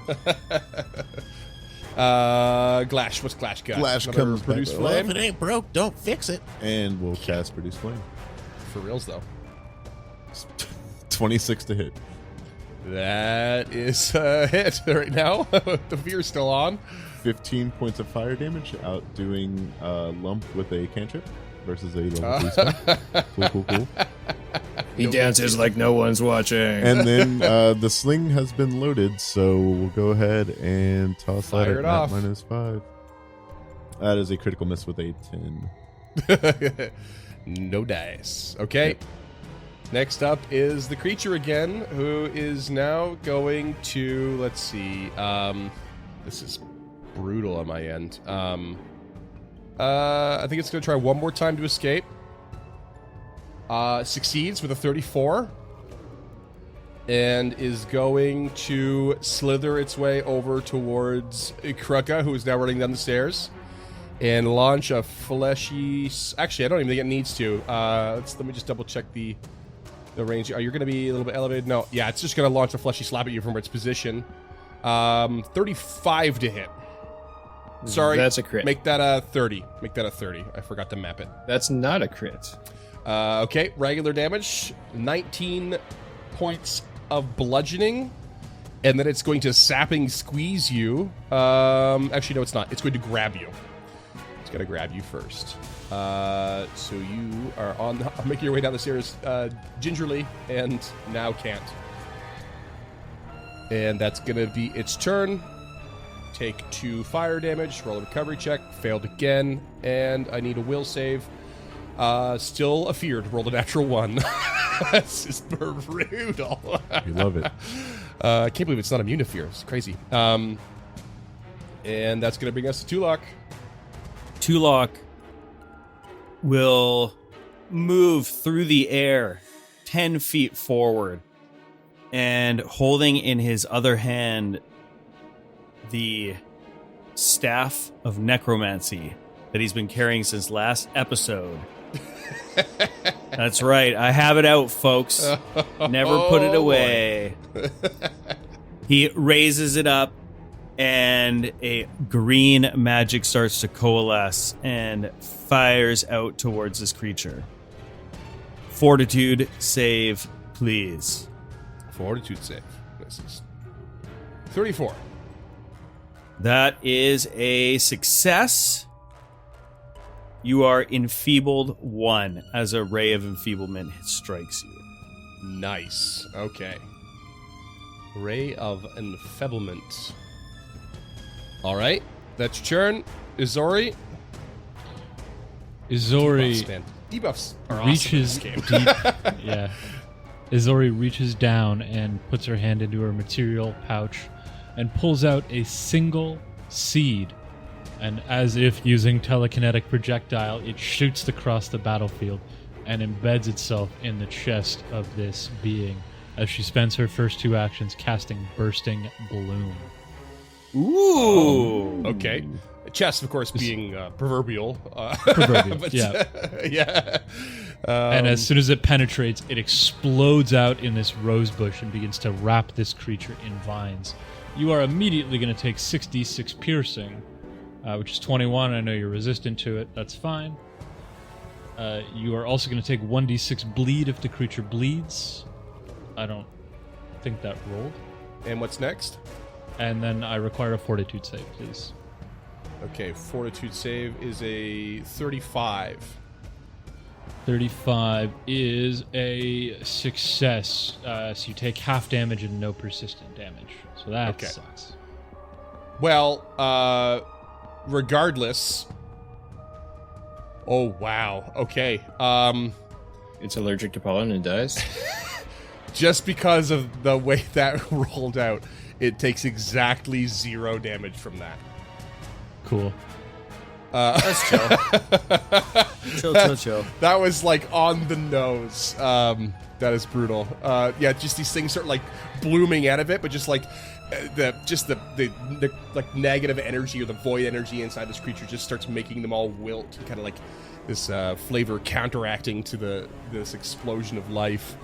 Glash. What's Glash got? Glash Another comes produce back. flame? Well, if it ain't broke, don't fix it. And we'll cast Produce Flame. For reals, though. 26 to hit. That is a hit right now. The fear's still on. 15 points of fire damage, outdoing Lump with a cantrip versus a level 3 spell. Cool. He dances like no one's watching. And then the sling has been loaded, so we'll go ahead and toss that Fire at it off. -5. That is a critical miss with a 10. No dice. Okay. Yep. Next up is the creature again, who is now going to, let's see, this is brutal on my end. I think it's going to try one more time to escape. Succeeds with a 34. And is going to slither its way over towards Kruka, who is now running down the stairs. And launch a fleshy... Actually, I don't even think it needs to. Let me just double check the range. Are you going to be a little bit elevated? No. Yeah, it's just going to launch a fleshy slap at you from its position. 35 to hit. Sorry. That's a crit. Make that a 30. Make that a 30. I forgot to map it. That's not a crit. Okay, regular damage. 19 points of bludgeoning. And then it's going to sapping squeeze you. Actually, no, it's not. It's going to grab you. It's going to grab you first. So you are making your way down the stairs gingerly and now can't. And that's going to be its turn. Take 2 fire damage. Roll a recovery check. Failed again. And I need a will save. Still afeared. Rolled a natural 1. This is brutal. We love it. I can't believe it's not immune to fear. It's crazy. And that's going to bring us to Tulok. Tulok will move through the air 10 feet forward and holding in his other hand the staff of necromancy that he's been carrying since last episode. That's right. I have it out, folks. Never put it away. He raises it up and a green magic starts to coalesce and fires out towards this creature. Fortitude save, please. Fortitude save. This is 34. That is a success. You are enfeebled 1 as a ray of enfeeblement strikes you. Nice. Okay. Ray of Enfeeblement. All right. That's your turn. Izori. Izori Debuffs, man. Debuffs are awesome reaches in this deep. game. Yeah. Izori reaches down and puts her hand into her material pouch and pulls out a single seed. And as if using telekinetic projectile, it shoots across the battlefield and embeds itself in the chest of this being as she spends her first 2 actions casting Bursting Bloom. Ooh. Okay. Chest, of course, being proverbial. Proverbial, but, yeah. Yeah. And as soon as it penetrates, it explodes out in this rose bush and begins to wrap this creature in vines. You are immediately going to take 6d6 piercing, which is 21. I know you're resistant to it. That's fine. You are also going to take 1d6 bleed if the creature bleeds. I don't think that rolled. And what's next? And then I require a fortitude save, please. Okay, fortitude save is a 35. 35 is a success. So you take half damage and no persistent damage. So that sucks. Well, regardless. Oh, wow. Okay. It's allergic to pollen and dies. Just because of the way that rolled out, it takes exactly 0 damage from that. Cool. That's chill. chill. That was like on the nose. That is brutal. Yeah, just these things start like blooming out of it, but just like the like negative energy or the void energy inside this creature just starts making them all wilt, kind of like this flavor counteracting to this explosion of life.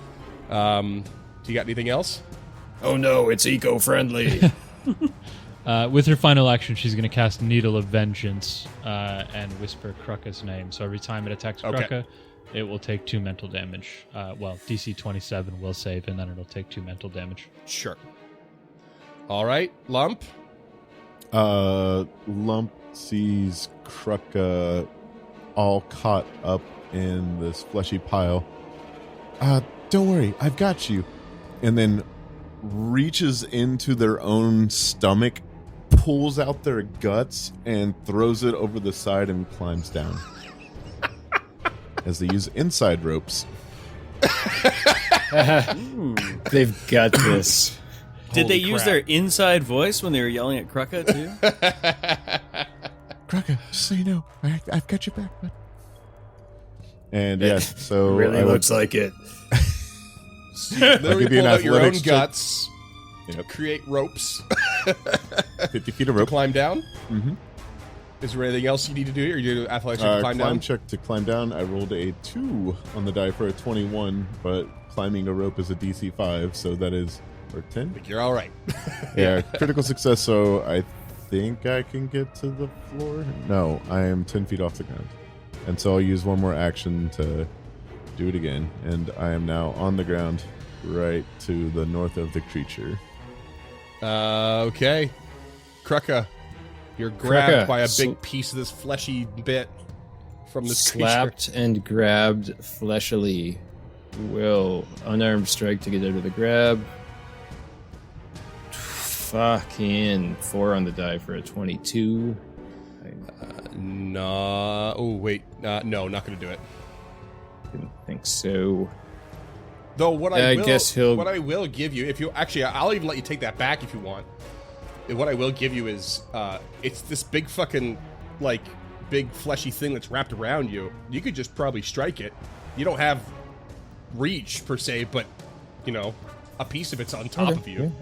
Do you got anything else? Oh no, it's eco-friendly. With her final action, she's going to cast Needle of Vengeance and whisper Kruka's name. So every time it attacks Kruka, it will take 2 mental damage. Well, DC 27 will save, and then it'll take 2 mental damage. Sure. All right, Lump. Lump sees Krucka all caught up in this fleshy pile. Don't worry, I've got you. And then reaches into their own stomach, pulls out their guts, and throws it over the side and climbs down. As they use inside ropes. They've got this. Did they Holy use crap. their inside voice when they were yelling at Krucka too? Krucka, just so you know, I've got your back, bud. And yes, so Really I would- looks like it. Literally give you pull an out your own athletics check. guts. Yep. Create ropes. 50 feet of To rope. climb down. Mhm. Is there anything else you need to do, or you do athletics check to climb Climb down? check to climb down. I rolled a 2 on the die for a 21, but climbing a rope is a DC 5, so that is, or 10? You're all right. Yeah, critical success, so I think I can get to the floor. No, I am 10 feet off the ground. And so I'll use one more action to do it again. And I am now on the ground right to the north of the creature. Okay. Krucka, you're grabbed Krucka, by a so- big piece of this fleshy bit from this Slapped and grabbed fleshily. Will unarmed strike to get out of the grab. Fucking 4 on the die for a 22. creature. No. Oh, wait. No, not going to do it. Didn't think so. Though what Yeah, I will, guess he'll- what I will give you, if you actually, I'll even let you take that back if you want. What I will give you is, it's this big fucking, like, big fleshy thing that's wrapped around you. You could just probably strike it. You don't have reach per se, but you know, a piece of it's on top of you.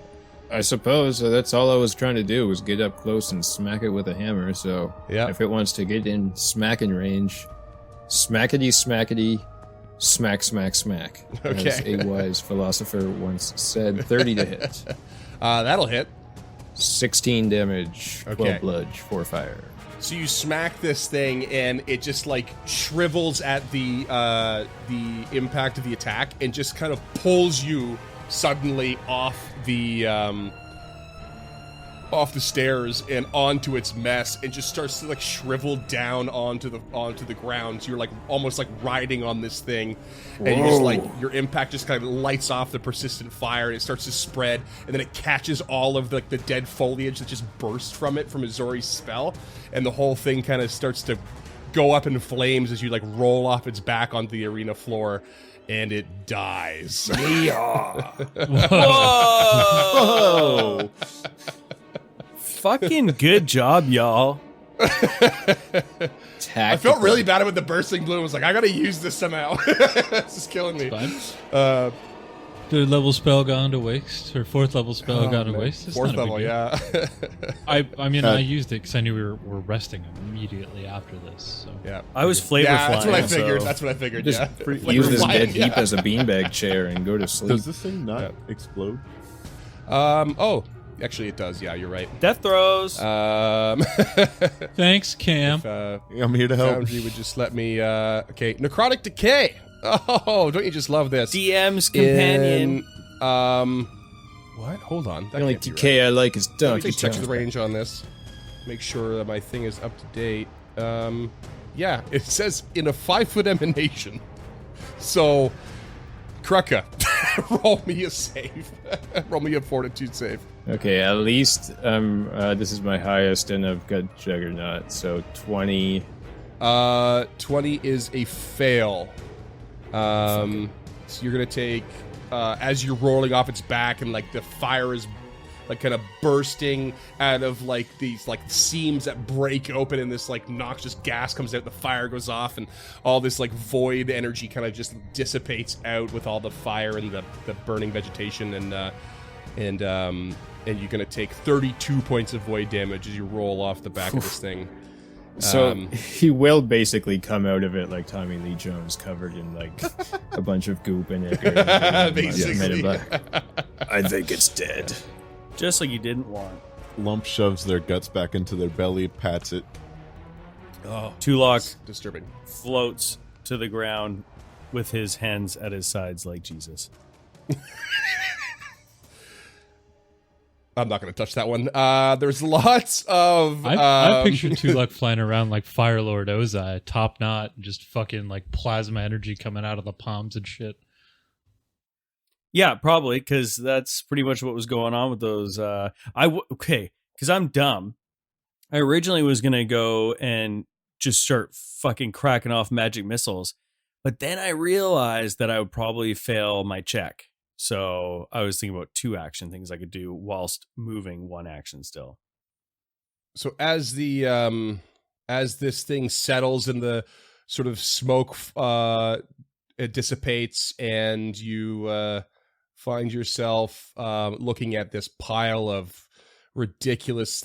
I suppose that's all I was trying to do was get up close and smack it with a hammer. So Yeah. if it wants to get in smacking range, smackety smackety, smack smack smack. Okay. As a wise philosopher once said. 30 to hit, That'll hit. 16 damage, 12 Okay. bludge, 4 fire. So you smack this thing, and it just like shrivels at the impact of the attack, and just kind of pulls you suddenly off the stairs and onto its mess, and just starts to like shrivel down onto the ground. So you're like almost like riding on this thing, and you just like your impact just kind of lights off the persistent fire, and it starts to spread, and then it catches all of the dead foliage that just burst from it from Azori's spell, and the whole thing kind of starts to go up in flames as you like roll off its back onto the arena floor, and it dies. Whoa! Fucking good job, y'all. I felt really bad about the bursting bloom. I was like, I gotta use this somehow. This is killing me. Fine. 3rd Third level spell gone to waste, or 4th level spell gone to waste. It's 4th not a big level, deal. yeah. I mean, I used it because I knew we were resting immediately after this. So. Yeah. I was flavor Yeah, that's what I flying, figured. so- That's what I figured. Just Yeah. use this Flying, dead heap yeah. as a beanbag chair and go to sleep. Does this thing not explode? Oh, actually, it does. Yeah, you're right. Death throws. Thanks, Cam. If I'm here to help. Foundry would just let me. Okay, necrotic decay. Oh, don't you just love this? DM's companion. What? Hold on. That The only can't be right. decay I like is Let me donkey just check the tongue. range on this. Make sure that my thing is up to date. Yeah, it says in a 5-foot emanation. So, Krucka, roll me a save. Roll me a fortitude save. Okay, at least this is my highest, and I've got Juggernaut, so 20. 20 is a fail. So you're gonna take as you're rolling off its back, and like the fire is like kind of bursting out of like these like seams that break open, and this like noxious gas comes out, the fire goes off, and all this like void energy kind of just dissipates out with all the fire and the burning vegetation, and you're gonna take 32 points of void damage as you roll off the back of this thing. So he will basically come out of it like Tommy Lee Jones, covered in like a bunch of goop and it. Basically. I think it's dead. Just like you didn't want. Lump shoves their guts back into their belly, pats it. Oh, Tulok disturbing. floats to the ground with his hands at his sides like Jesus. I'm not going to touch that one. There's lots of. I picture Tulak flying around like Fire Lord Ozai, top knot, just fucking like plasma energy coming out of the palms and shit. Yeah, probably, because that's pretty much what was going on with those. Okay, because I'm dumb. I originally was going to go and just start fucking cracking off magic missiles, but then I realized that I would probably fail my check. So I was thinking about 2 action things I could do whilst moving 1 action still. So as this thing settles and the sort of smoke it dissipates, and you find yourself looking at this pile of ridiculous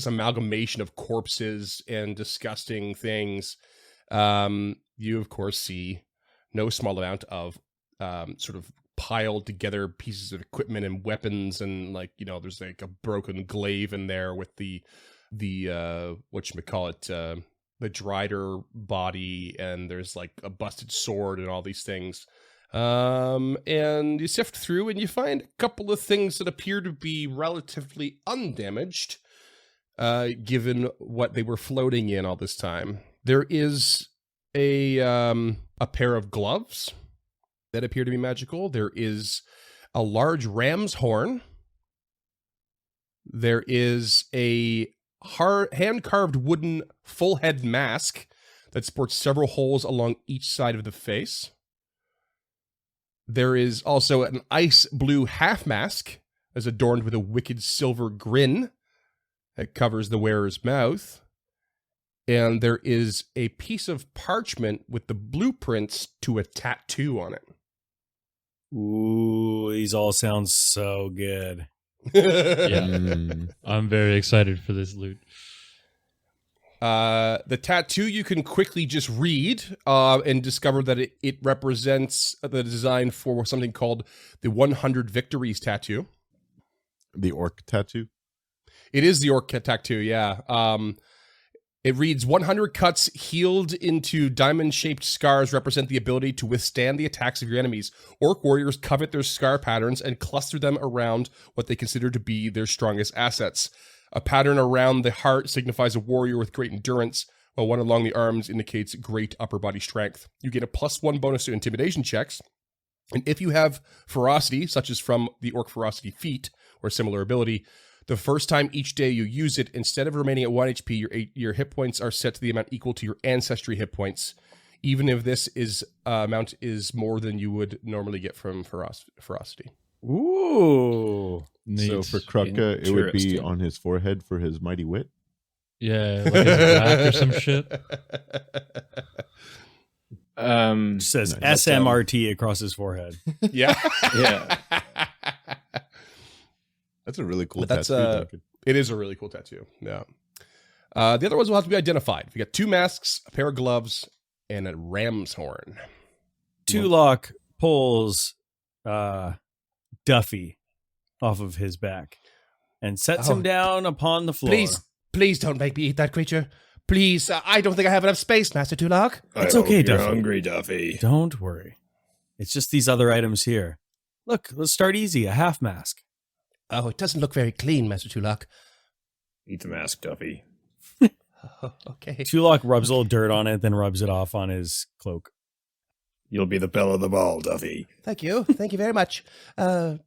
amalgamation of corpses and disgusting things, you of course see no small amount of sort of piled together pieces of equipment and weapons, and there's like a broken glaive in there with the whatchamacallit, the Drider body, and there's like a busted sword and all these things. And you sift through and you find a couple of things that appear to be relatively undamaged, given what they were floating in all this time. There is a pair of gloves that appear to be magical. There is a large ram's horn. There is a hand-carved wooden full head mask that sports several holes along each side of the face. There is also an ice blue half mask that's adorned with a wicked silver grin that covers the wearer's mouth. And there is a piece of parchment with the blueprints to a tattoo on it. Ooh, these all sound so good. Yeah. I'm very excited for this loot. The tattoo you can quickly just read and discover that it represents the design for something called the 100 Victories tattoo. The orc tattoo? It is the orc tattoo, yeah. It reads, 100 cuts healed into diamond-shaped scars represent the ability to withstand the attacks of your enemies. Orc warriors covet their scar patterns and cluster them around what they consider to be their strongest assets. A pattern around the heart signifies a warrior with great endurance, while one along the arms indicates great upper body strength. You get a +1 bonus to intimidation checks, and if you have ferocity, such as from the Orc Ferocity feat or similar ability, the first time each day you use it, instead of remaining at 1 HP, your hit points are set to the amount equal to your ancestry hit points, even if this amount is more than you would normally get from ferocity. Ooh. Neat. So for Krutka, it would be Interesting. on his forehead for his mighty wit. Yeah, like his back or some shit. It says Nice. SMRT across his forehead. Yeah. Yeah. That's a really cool That's, tattoo. Duncan. It is a really cool tattoo. Yeah. The other ones will have to be identified. We got 2 masks, a pair of gloves, and a ram's horn. Tulak pulls Duffy off of his back and sets Oh. him down upon the floor. Please don't make me eat that creature. Please, I don't think I have enough space, Master Tulak. It's okay, You're Duffy. hungry, Duffy. Don't worry. It's just these other items here. Look, let's start easy. A half mask. Oh, it doesn't look very clean, Master Tulak. Eat the mask, Duffy. Oh, okay. Tulak rubs a little dirt on it, then rubs it off on his cloak. You'll be the belle of the ball, Duffy. Thank you. Thank you very much. And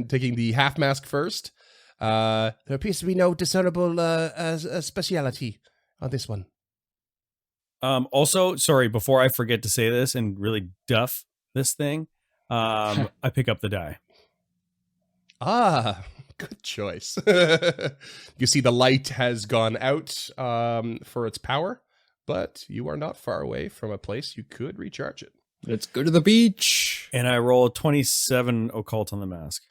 taking the half mask first, there appears to be no discernible speciality on this one. Also, sorry, before I forget to say this and really duff this thing, I pick up the die. Ah, good choice. You see the light has gone out for its power, but you are not far away from a place you could recharge it. Let's go to the beach. And I roll 27 occult on the mask.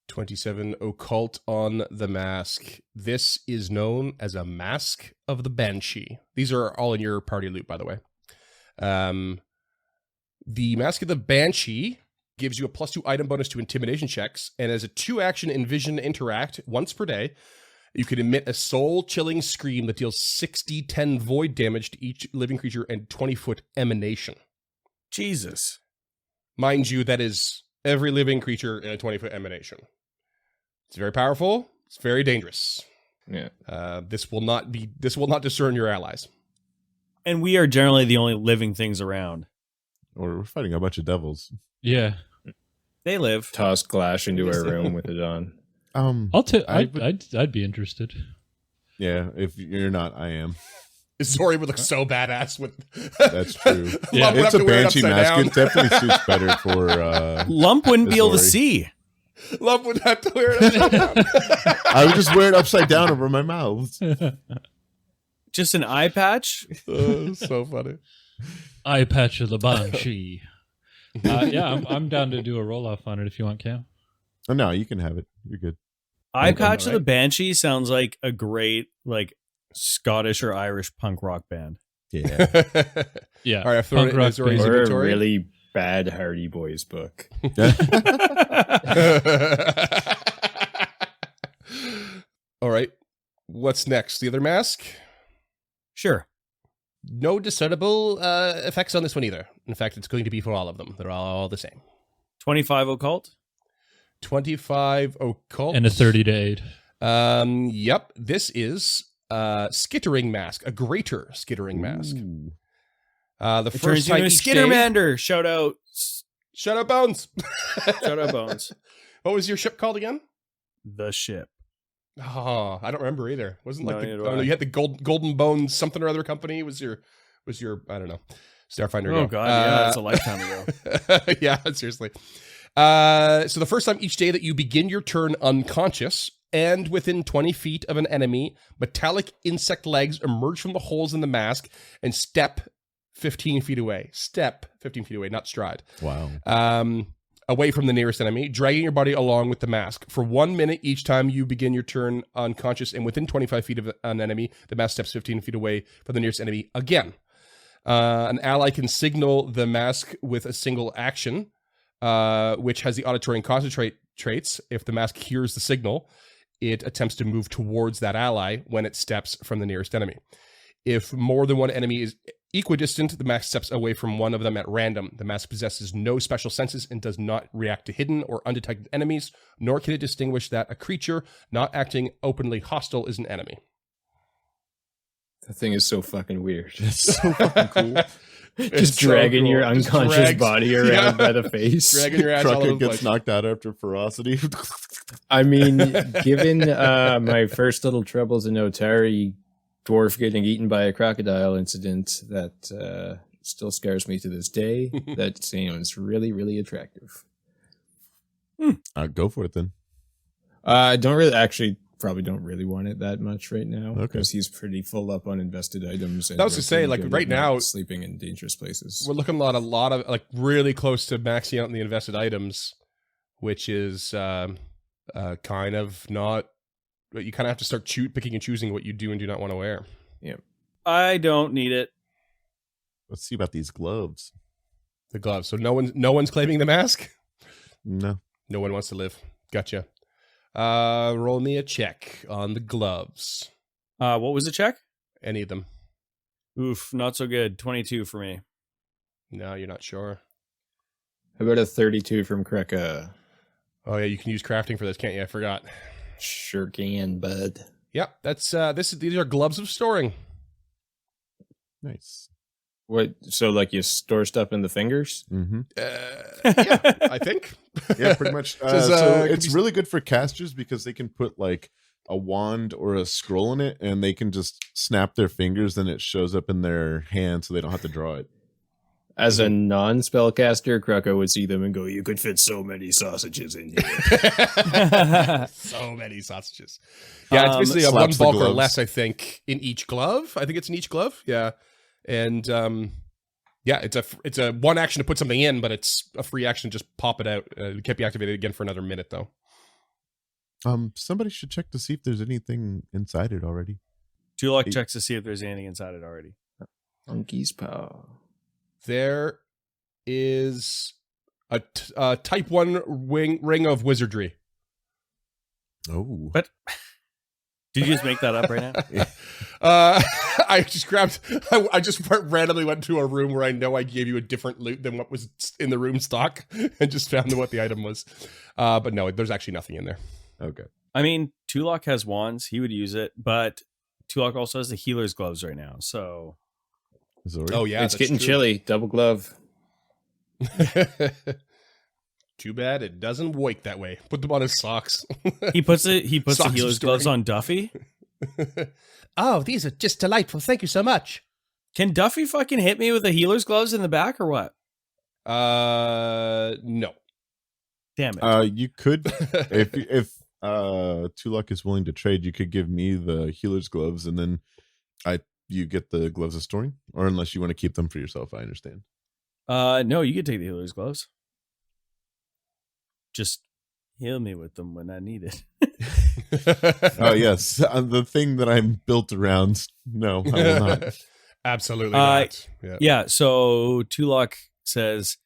27 occult on the mask. This is known as a Mask of the Banshee. These are all in your party loot, by the way. The Mask of the Banshee gives you a +2 item bonus to intimidation checks, and as a 2-action envision interact once per day, you can emit a soul-chilling scream that deals 60 10 void damage to each living creature and 20-foot emanation. Jesus. Mind you, that is every living creature in a 20-foot emanation. It's very powerful. It's very dangerous. Yeah. This will not discern your allies. And we are generally the only living things around. Or we're fighting a bunch of devils. Yeah. They live. Toss Glash into a room with it on. I'd be interested. Yeah, if you're not, I am. Zori would look so badass with. That's true. Yeah. Lump would It's have a to wear it banshee upside mask. down. It definitely suits better for. Lump wouldn't be able to Sorry. see. Lump would have to wear it upside down. I would just wear it upside down over my mouth. Just an eye patch? So funny. Eye patch of the Banshee. Yeah, I'm down to do a roll off on it if you want, Cam. Oh, no, you can have it. You're good. Eye Okay, patch of the alright. Banshee sounds like a great Scottish or Irish punk rock band. Yeah. Yeah. All right, I've thrown Punk it in rock Zori's band. Or a inventory. really bad Hardy Boys book. All right. What's next? The other mask? Sure. No discernible effects on this one either. In fact, it's going to be for all of them. They're all the same. 25 occult. 25 occult. And a 30 to aid. Yep. This is skittering mask, a greater skittering mask. Ooh. The It first turns you time into a each day. Skittermander. Shout out. Shut up, Bones. Shout out Bones. What was your ship called again? The ship. Oh, I don't remember either. Wasn't No, like neither the, do oh, no, I. you had the Golden Bones something or other company. Was your I don't know, Starfinder? Oh, Go. God. Yeah, that's a lifetime ago. Yeah, seriously. So the first time each day that you begin your turn unconscious and within 20 feet of an enemy, metallic insect legs emerge from the holes in the mask and step 15 feet away. Step 15 feet away, not stride. Wow. Away from the nearest enemy, dragging your body along with the mask. For 1 minute each time you begin your turn unconscious and within 25 feet of an enemy, the mask steps 15 feet away from the nearest enemy again. An ally can signal the mask with a single action, which has the auditory and concentrate traits. If the mask hears the signal, it attempts to move towards that ally when it steps from the nearest enemy. If more than one enemy is equidistant, the mask steps away from one of them at random. The mask possesses no special senses and does not react to hidden or undetected enemies, nor can it distinguish that a creature not acting openly hostile is an enemy. That thing is so fucking weird. It's so fucking cool. It's Just so dragging cool. your Just unconscious drags- body around yeah. by the face. Dragging your ass all over Crockett the gets place. knocked out after ferocity. I mean, given my first little troubles in Otari, dwarf getting eaten by a crocodile incident, that still scares me to this day. That sounds really, really attractive. Go for it then. I don't really, actually, probably don't really want it that much right now. Okay. Because he's pretty full up on invested items. And I was to we're say, pretty like, good right at not now- sleeping in dangerous places. We're looking at a lot of like really close to maxing out in the invested items, which is kind of not. You kind of have to start picking and choosing what you do and do not want to wear. I don't need it. Let's see about these gloves. The gloves. So no one's claiming the mask. No. No one wants to live. Gotcha. Roll me a check on the gloves. What was the check? Any of them? Oof, not so good. 22 for me. No, you're not sure. How about a 32 from Kreka? Oh yeah, you can use crafting for this, can't you? I forgot. Sure can, bud. Yep, that's these are gloves of storing. Nice. What? So, like, you store stuff in the fingers? Mm-hmm. Yeah, I think. Yeah, pretty much. Says, So it could it's be- really good for casters because they can put like a wand or a scroll in it, and they can just snap their fingers, and it shows up in their hand, so they don't have to draw it. As a non-spellcaster, Kreka would see them and go, "You could fit so many sausages in here." So many sausages. Yeah, it's basically a one slaps the bulk or gloves. less, I think, in each glove. I think it's in each glove. Yeah. And yeah, it's a one action to put something in, but it's a free action to just pop it out. It can't be activated again for another minute though. Somebody should check to see if there's anything inside it already. Tulok checks to see if there's anything inside it already. Monkey's paw. There is a type 1 ring of wizardry. Oh, What? Did you just make that up right now? I just grabbed. I just randomly went to a room where I know I gave you a different loot than what was in the room stock, and just found what the item was. But no, there's actually nothing in there. Okay. I mean, Tulok has wands. He would use it, but Tulok also has the healer's gloves right now. So, Zori? Oh yeah, it's that's getting true. chilly. Double glove. Too bad it doesn't work that way. Put them on his socks. he puts the Socks are healer's gloves storing. on Duffy. Oh, these are just delightful. Thank you so much. Can Duffy fucking hit me with the healer's gloves in the back or what? No. Damn it. You could if Tulok is willing to trade, you could give me the healer's gloves, and then you get the gloves of storing, or unless you want to keep them for yourself. I understand. No, you can take the healer's gloves. Just heal me with them when I need it. Oh yes, the thing that I'm built around. No, I will not. Absolutely not. Yeah. Yeah, so Tulok says,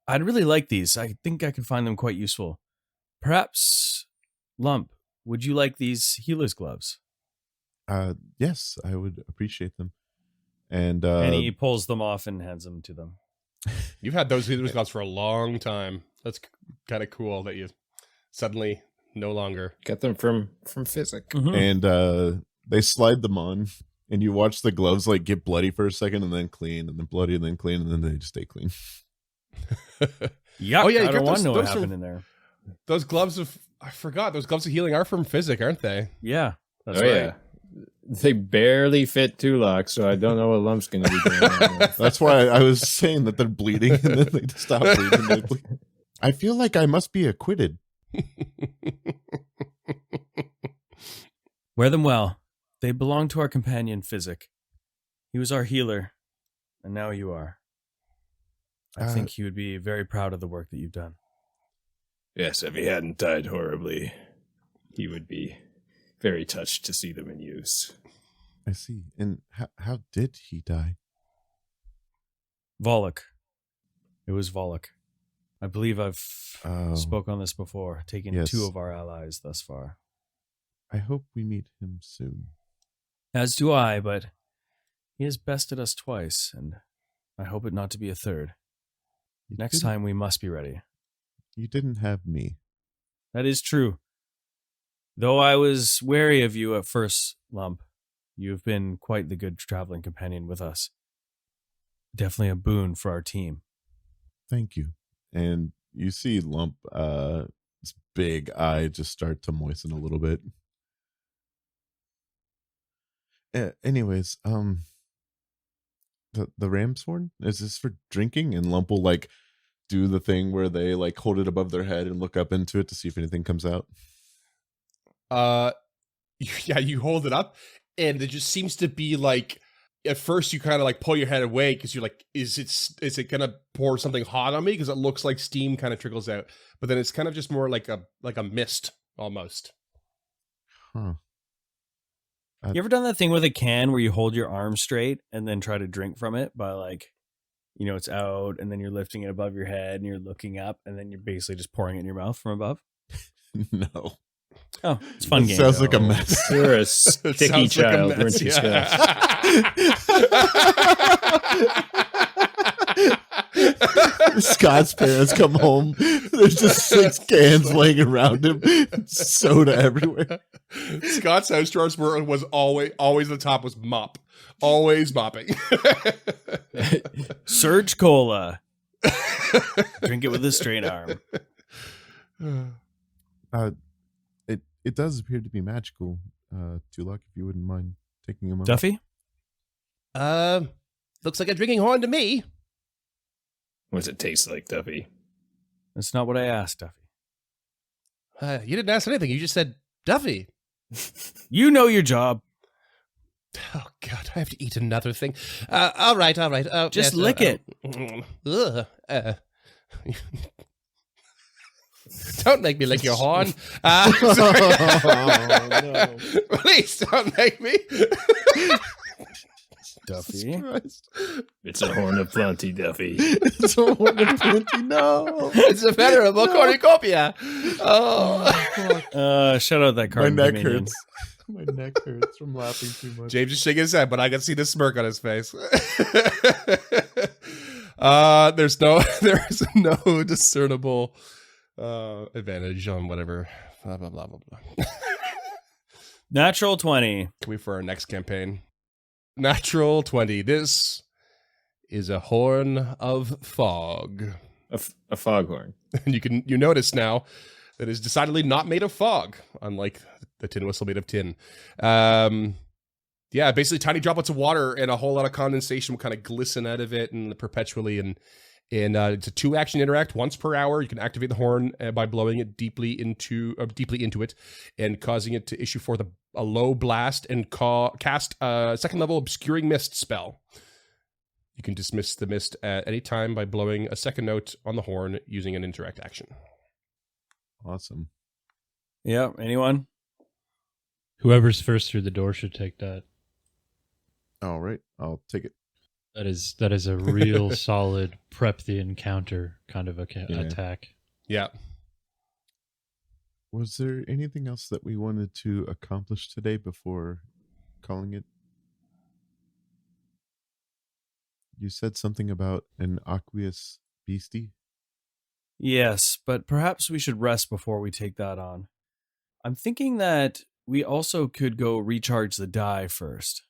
I'd really like these. I think I could find them quite useful. Perhaps, Lump, would you like these healer's gloves? Yes, I would appreciate them. And And he pulls them off and hands them to them. You've had those gloves for a long time. That's kind of cool that you suddenly no longer. Got them from Physic. Mhm. and they slide them on, and you watch the gloves like get bloody for a second, and then clean, and then bloody, and then clean, and then they just stay clean. Yuck, Oh, yeah, you I got don't want those- to know what those are- happened in there. Those gloves of I forgot. Those gloves of healing are from Physic, aren't they? Yeah, that's Oh right. yeah. They barely fit Tulok, so I don't know what Lump's going to be doing. That's why I was saying that they're bleeding, and then they stop bleeding. They bleed. I feel like I must be acquitted. Wear them well. They belong to our companion, Physic. He was our healer, and now you are. I think he would be very proud of the work that you've done. Yes, if he hadn't died horribly, he would be very touched to see them in use. I see. And how did he die? Volok. It was Volok. I believe I've Oh. spoke on this before, taking Yes. 2 of our allies thus far. I hope we meet him soon. As do I, but he has bested us twice, and I hope it not to be a third. You Next didn't- time we must be ready. You didn't have me. That is true. Though I was wary of you at first, Lump, you have been quite the good traveling companion with us. Definitely a boon for our team. Thank you. And you see Lump, his big eye just start to moisten a little bit. Anyways, the ram's horn, is this for drinking? And Lump will like do the thing where they like hold it above their head and look up into it to see if anything comes out. Yeah, you hold it up, and it just seems to be like. At first, you kind of like pull your head away because you're like, is it gonna pour something hot on me? Because it looks like steam kind of trickles out, but then it's kind of just more like a mist almost. Huh. You ever done that thing with a can where you hold your arm straight and then try to drink from it by like, you know, it's out and then you're lifting it above your head and you're looking up and then you're basically just pouring it in your mouth from above? No. Oh, it's a fun It game. sounds like a mess. You're a It sticky sounds like a child, mess, weren't you, yeah. Scott? Scott's parents come home. There's just 6 cans laying around him. Soda everywhere. Scott's house drawers was always the top was mop, always mopping. Surge Cola. Drink it with a straight arm. It does appear to be magical. Tulok, if you wouldn't mind taking a moment. Duffy? Looks like a drinking horn to me. What's it taste like, Duffy? That's not what I asked, Duffy. You didn't ask anything. You just said Duffy. You know your job. Oh God, I have to eat another thing. All right. Just lick it. Don't make me lick your horn. no. Please don't make me. Duffy. Christ. It's a horn of plenty, Duffy. It's a wonderful no. It's a venerable cornucopia. Oh. Shout out that My card. neck Dominion. hurts. My neck hurts from laughing too much. James is shaking his head, but I can see the smirk on his face. There's no discernible advantage on whatever. Blah blah blah blah blah. Natural 20. Can we for our next campaign? Natural 20. This is a horn of fog. A foghorn. And you notice now that it's decidedly not made of fog, unlike the tin whistle made of tin. Yeah, basically tiny droplets of water and a whole lot of condensation will kind of glisten out of it and perpetually. And it's a 2-action interact once per hour. You can activate the horn by blowing it deeply into it and causing it to issue forth a low blast and cast a 2nd level obscuring mist spell. You can dismiss the mist at any time by blowing a 2nd note on the horn using an interact action. Awesome. Yeah, anyone? Whoever's first through the door should take that. All right, I'll take it. That is a real solid prep the encounter kind of attack. Yeah. Was there anything else that we wanted to accomplish today before calling it? You said something about an aqueous beastie? Yes, but perhaps we should rest before we take that on. I'm thinking that we also could go recharge the die first.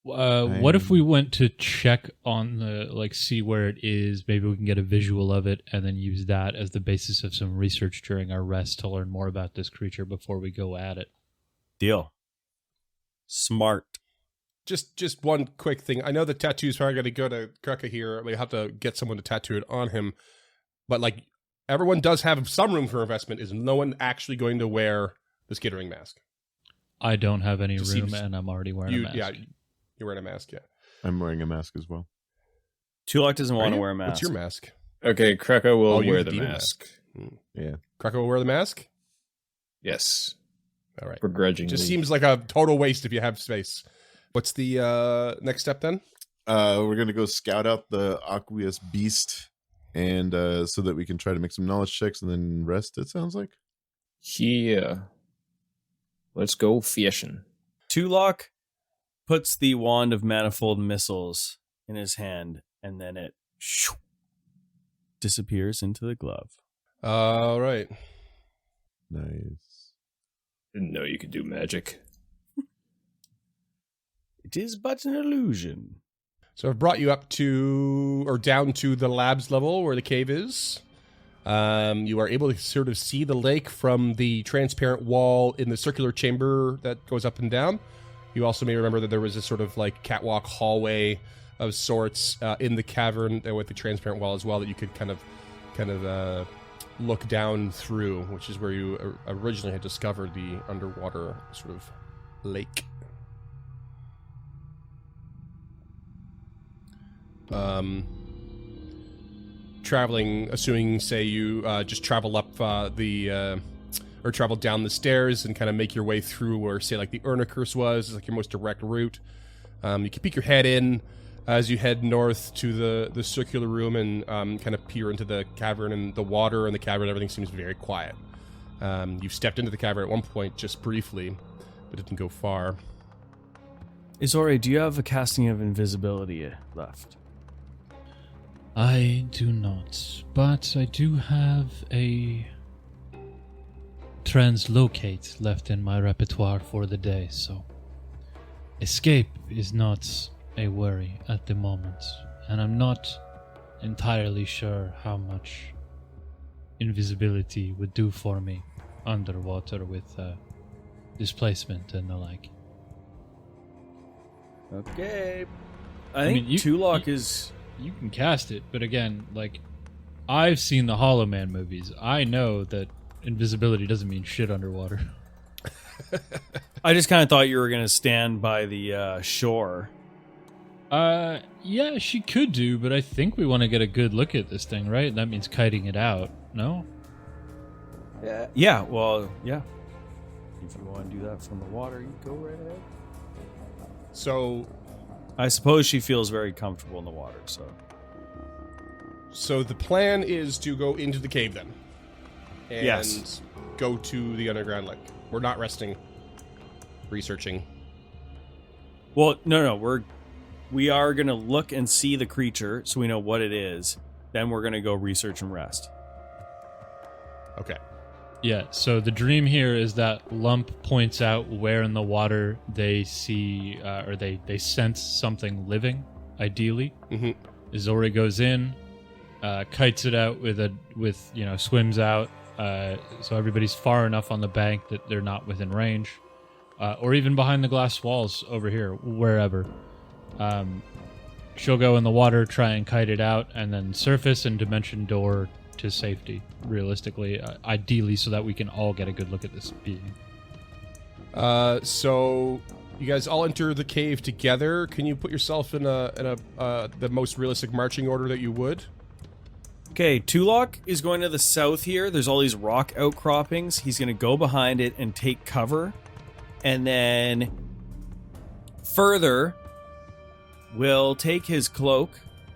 What if we went to check on see where it is? Maybe we can get a visual of it and then use that as the basis of some research during our rest to learn more about this creature before we go at it. Deal. Smart. Just one quick thing. I know the tattoo's probably going to go to Kreka here. We have to get someone to tattoo it on him. But everyone does have some room for investment. Is no one actually going to wear the skittering mask? I don't have any Just room seems- and I'm already wearing a mask. Yeah, you're wearing a mask, yeah. I'm wearing a mask as well. Tulok doesn't want Are to you? wear a mask. What's your mask? Okay, Kreka will Oh, you wear have the the demon mask. Yeah. Kreka will wear the mask? Yes, All right. begrudgingly. Just seems like a total waste if you have space. What's the next step then? We're gonna go scout out the aqueous beast, and so that we can try to make some knowledge checks and then rest. It sounds like. Yeah. Let's go fishing. Tulok puts the wand of manifold missiles in his hand, and then it disappears into the glove. All right. Nice. Didn't know you could do magic. It is but an illusion. So I've brought you up to, or down to the labs level where the cave is. You are able to sort of see the lake from the transparent wall in the circular chamber that goes up and down. You also may remember that there was a sort of catwalk hallway of sorts in the cavern with the transparent wall as well that you could kind of look down through, which is where you originally had discovered the underwater sort of lake. Traveling, assuming, say, you just travel up or travel down the stairs and kind of make your way through where, say, the Urnakurs was, is your most direct route. You can peek your head in as you head north to the circular room and kind of peer into the cavern, and the water and the cavern, everything seems very quiet. You've stepped into the cavern at one point just briefly, but didn't go far. Izore, do you have a casting of invisibility left? I do not, but I do have a translocate left in my repertoire for the day, so escape is not a worry at the moment, and I'm not entirely sure how much invisibility would do for me underwater with displacement and the like. Okay. I think mean, Tulok is... You can cast it, but again, I've seen the Hollow Man movies. I know that invisibility doesn't mean shit underwater. I just kind of thought you were going to stand by the shore. Yeah, she could do, but I think we want to get a good look at this thing, right? That means kiting it out, no? Yeah, well, yeah. If you want to do that from the water, you go right ahead. So I suppose she feels very comfortable in the water, So the plan is to go into the cave then? And Yes. go to the underground lake. We're not resting. researching? Well, no. We are going to look and see the creature so we know what it is. Then we're going to go research and rest. Okay. Yeah, so the dream here is that Lump points out where in the water they see or they sense something living, ideally. Mm-hmm. Zori goes in, kites it out with swims out, so everybody's far enough on the bank that they're not within range, or even behind the glass walls over here, wherever. She'll go in the water, try and kite it out, and then surface and dimension door to safety, realistically, ideally, so that we can all get a good look at this being. So you guys all enter the cave together. Can you put yourself in the most realistic marching order that you would? Okay, Tulok is going to the south here. There's all these rock outcroppings. He's going to go behind it and take cover. And then further, we'll take his cloak.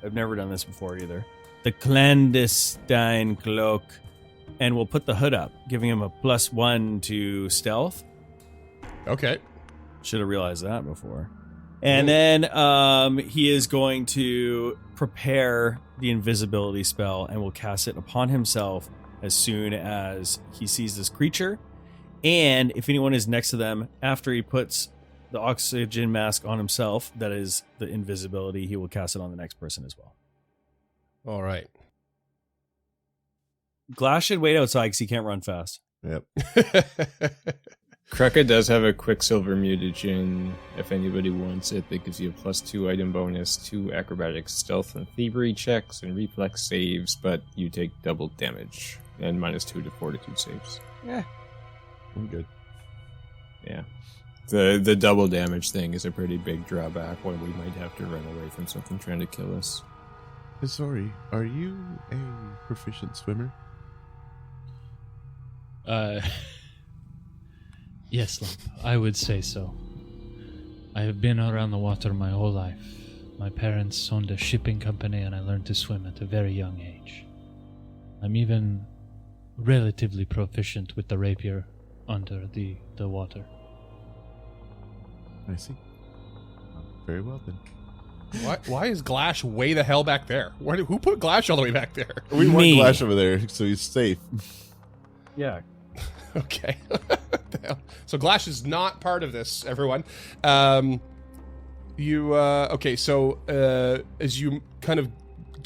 I've never done this before either. The clandestine cloak. And we'll put the hood up, giving him a +1 to stealth. Okay. Should have realized that before. And then he is going to prepare the invisibility spell and will cast it upon himself as soon as he sees this creature. And if anyone is next to them, after he puts the oxygen mask on himself, that is the invisibility, he will cast it on the next person as well. All right. Glass should wait outside because he can't run fast. Yep. Krucka does have a Quicksilver mutagen. If anybody wants it, that gives you a +2 item bonus, 2 acrobatics, stealth, and thievery checks, and reflex saves, but you take double damage, and -2 to fortitude saves. Yeah. I'm good. Yeah. The double damage thing is a pretty big drawback when we might have to run away from something trying to kill us. Sorry, are you a proficient swimmer? Yes, Lump, I would say so. I have been around the water my whole life. My parents owned a shipping company and I learned to swim at a very young age. I'm even relatively proficient with the rapier under the water. I see. Very well then. Why is Glash way the hell back there? Who put Glash all the way back there? We want Me. Glash over there, so he's safe. Yeah. Okay. So Glash is not part of this, everyone. Okay, so as you kind of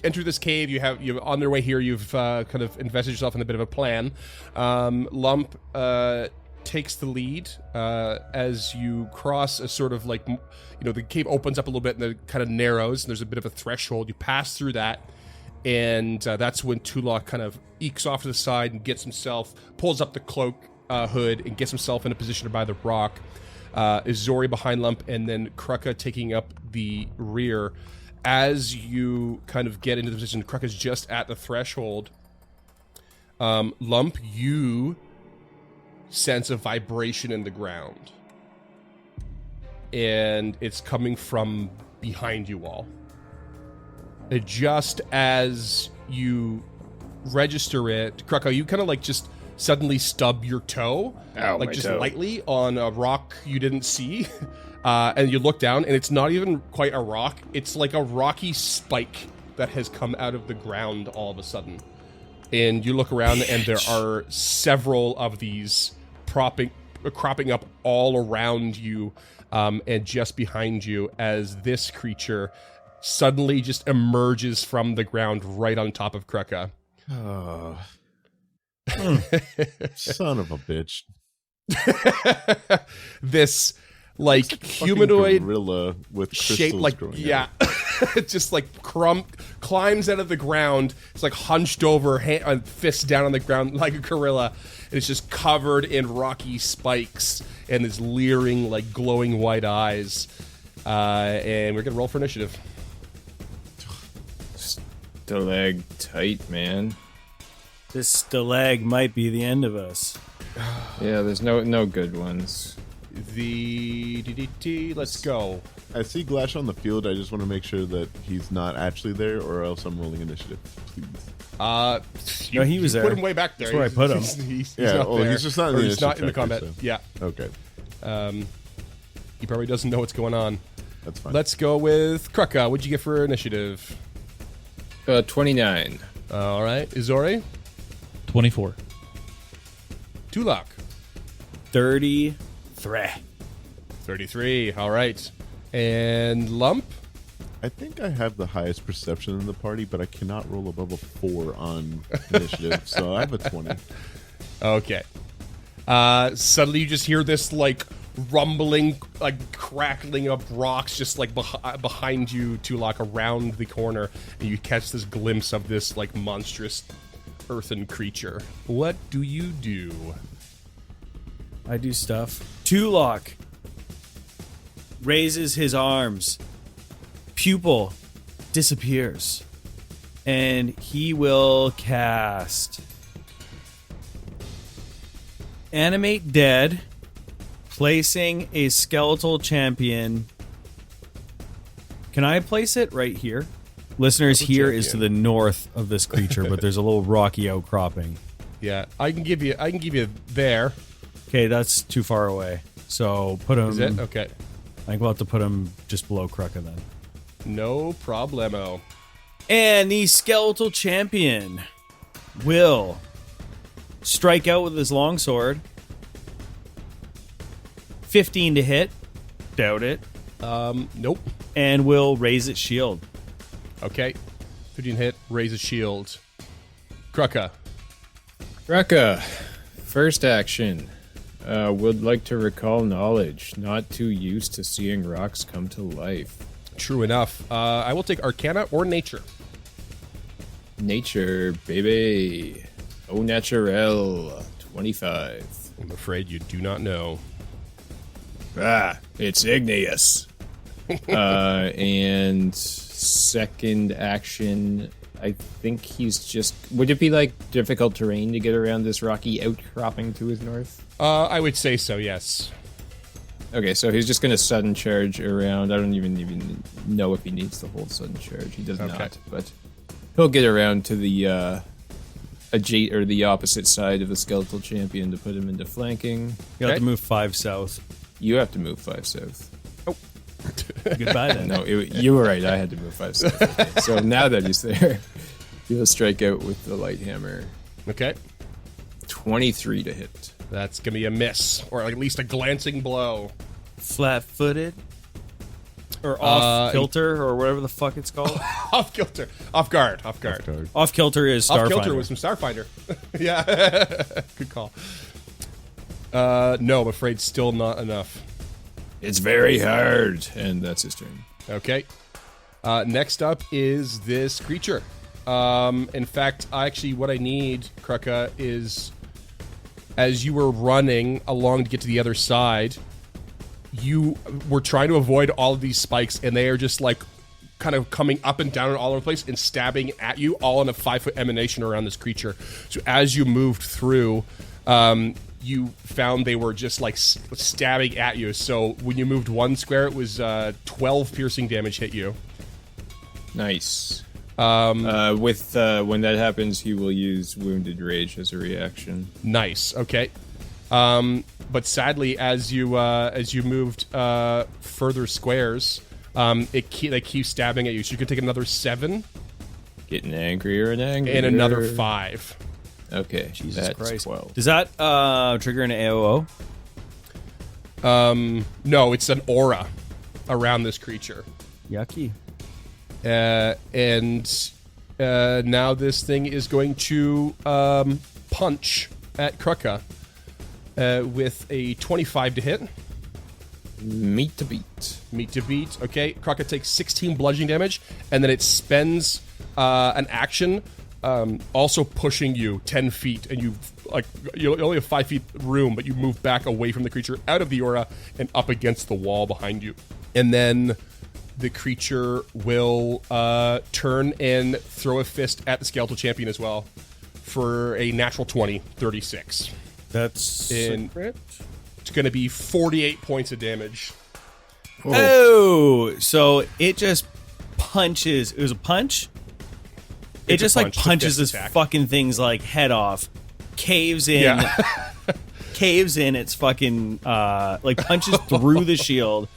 enter this cave, you on their way here, you've kind of invested yourself in a bit of a plan. Lump takes the lead as you cross a sort of like, the cave opens up a little bit and it kind of narrows, and there's a bit of a threshold. You pass through that, and that's when Tulok kind of ekes off to the side and gets himself, pulls up the cloak hood and gets himself in a position by the rock. Is Zori behind Lump, and then Krucka taking up the rear. As you kind of get into the position, Krucka's just at the threshold. Lump, you sense a vibration in the ground, and it's coming from behind you all. And just as you register it, Krucka, you kind of like just suddenly stub your toe, like just toe. lightly on a rock you didn't see, and you look down, and it's not even quite a rock. It's like a rocky spike that has come out of the ground all of a sudden. And you look around, and there are several of these cropping up all around you, and just behind you, as this creature suddenly just emerges from the ground right on top of Krucka. Oh. Son of a bitch. This like Fucking humanoid gorilla with crystals shape, like growing yeah, out. it just like climbs out of the ground. It's like hunched over, fist down on the ground like a gorilla, and it's just covered in rocky spikes and this leering, like glowing white eyes. And we're gonna roll for initiative. Stalag tight, man. This stalag might be the end of us. Yeah, there's no good ones. Let's go. I see Glash on the field. I just want to make sure that he's not actually there, or else I'm rolling initiative. Please. No, he was you there. Put him way back there. That's where I put him. He's Yeah, not well, there. he's just not in Or the he's not in the initiative combat. tracker, Yeah. Okay. He probably doesn't know what's going on. That's fine. Let's go with Krucka. What'd you get for initiative? 29. All right. Izori? 24. Tulak? 33. 33. All right. And Lump? I think I have the highest perception in the party, but I cannot roll above a 4 on initiative, so I have a 20. Okay. Suddenly you just hear this, like, rumbling, like, crackling of rocks just, like, behind you, Tulak, around the corner, and you catch this glimpse of this, like, monstrous earthen creature. What do you do? I do stuff. Tulok raises his arms. Pupil disappears. And he will cast Animate Dead, placing a skeletal champion. Can I place it right here? Listeners, Skeletal here champion. is to the north of this creature, but there's a little rocky outcropping. Yeah, I can give you there. Okay, that's too far away. So put him. Is it? Okay. I think we'll have to put him just below Krucka then. No problemo. And the skeletal champion will strike out with his longsword. 15 to hit. Doubt it. Nope. And will raise its shield. Okay. 15 hit, raise a shield. Krucka. Krucka, first action. Would like to recall knowledge. Not too used to seeing rocks come to life. True enough. I will take Arcana or Nature. Nature, baby. Au naturel. 25. I'm afraid you do not know. Ah, it's igneous. And second action, I think he's just... Would it be like difficult terrain to get around this rocky outcropping to his north? I would say so, yes. Okay, so he's just going to sudden charge around. I don't even know if he needs the whole sudden charge. He does Okay. not, but he'll get around to the the opposite side of the skeletal champion to put him into flanking. You have Okay. to move 5 south. You have to move 5 south. Goodbye then. No, you were right. I had to move 5 south. Okay. So now that he's there, he'll strike out with the light hammer. Okay. 23 to hit. That's going to be a miss, or at least a glancing blow. Flat-footed. Or off-kilter, or whatever the fuck it's called. Off kilter. Off guard. Off guard. Card. Off-kilter is Off Starfinder. kilter was from Starfinder. Yeah. Good call. No, I'm afraid still not enough. It's very hard. And that's his turn. Okay. Next up is this creature. In fact, what I need, Krucka, is as you were running along to get to the other side, you were trying to avoid all of these spikes, and they are just like kind of coming up and down all over the place and stabbing at you, all in a 5-foot emanation around this creature. So as you moved through, you found they were just like stabbing at you. So when you moved 1 square, it was 12 piercing damage hit you. Nice. When that happens, he will use Wounded Rage as a reaction. Nice. Okay. But sadly, as you moved further squares, they keep stabbing at you. So you can take another 7 Getting angrier and angrier. and another 5. Okay, Jesus that's Christ. 12. Does that trigger an AOO? No, it's an aura around this creature. Yucky. And now this thing is going to punch at Krucka with a 25 to hit. Meat to beat. Meat to beat. Okay, Krucka takes 16 bludgeoning damage, and then it spends an action, also pushing you 10 feet, and you only have 5 feet room, but you move back away from the creature, out of the aura, and up against the wall behind you. And then the creature will turn and throw a fist at the skeletal champion as well for a natural 20, 36. That's And it's going to be 48 points of damage. Oh, so it just punches. It was a punch? It's a just punch. like It's a punches fist this attack. fucking thing's like head off, caves in, Yeah. caves in its fucking like punches through the shield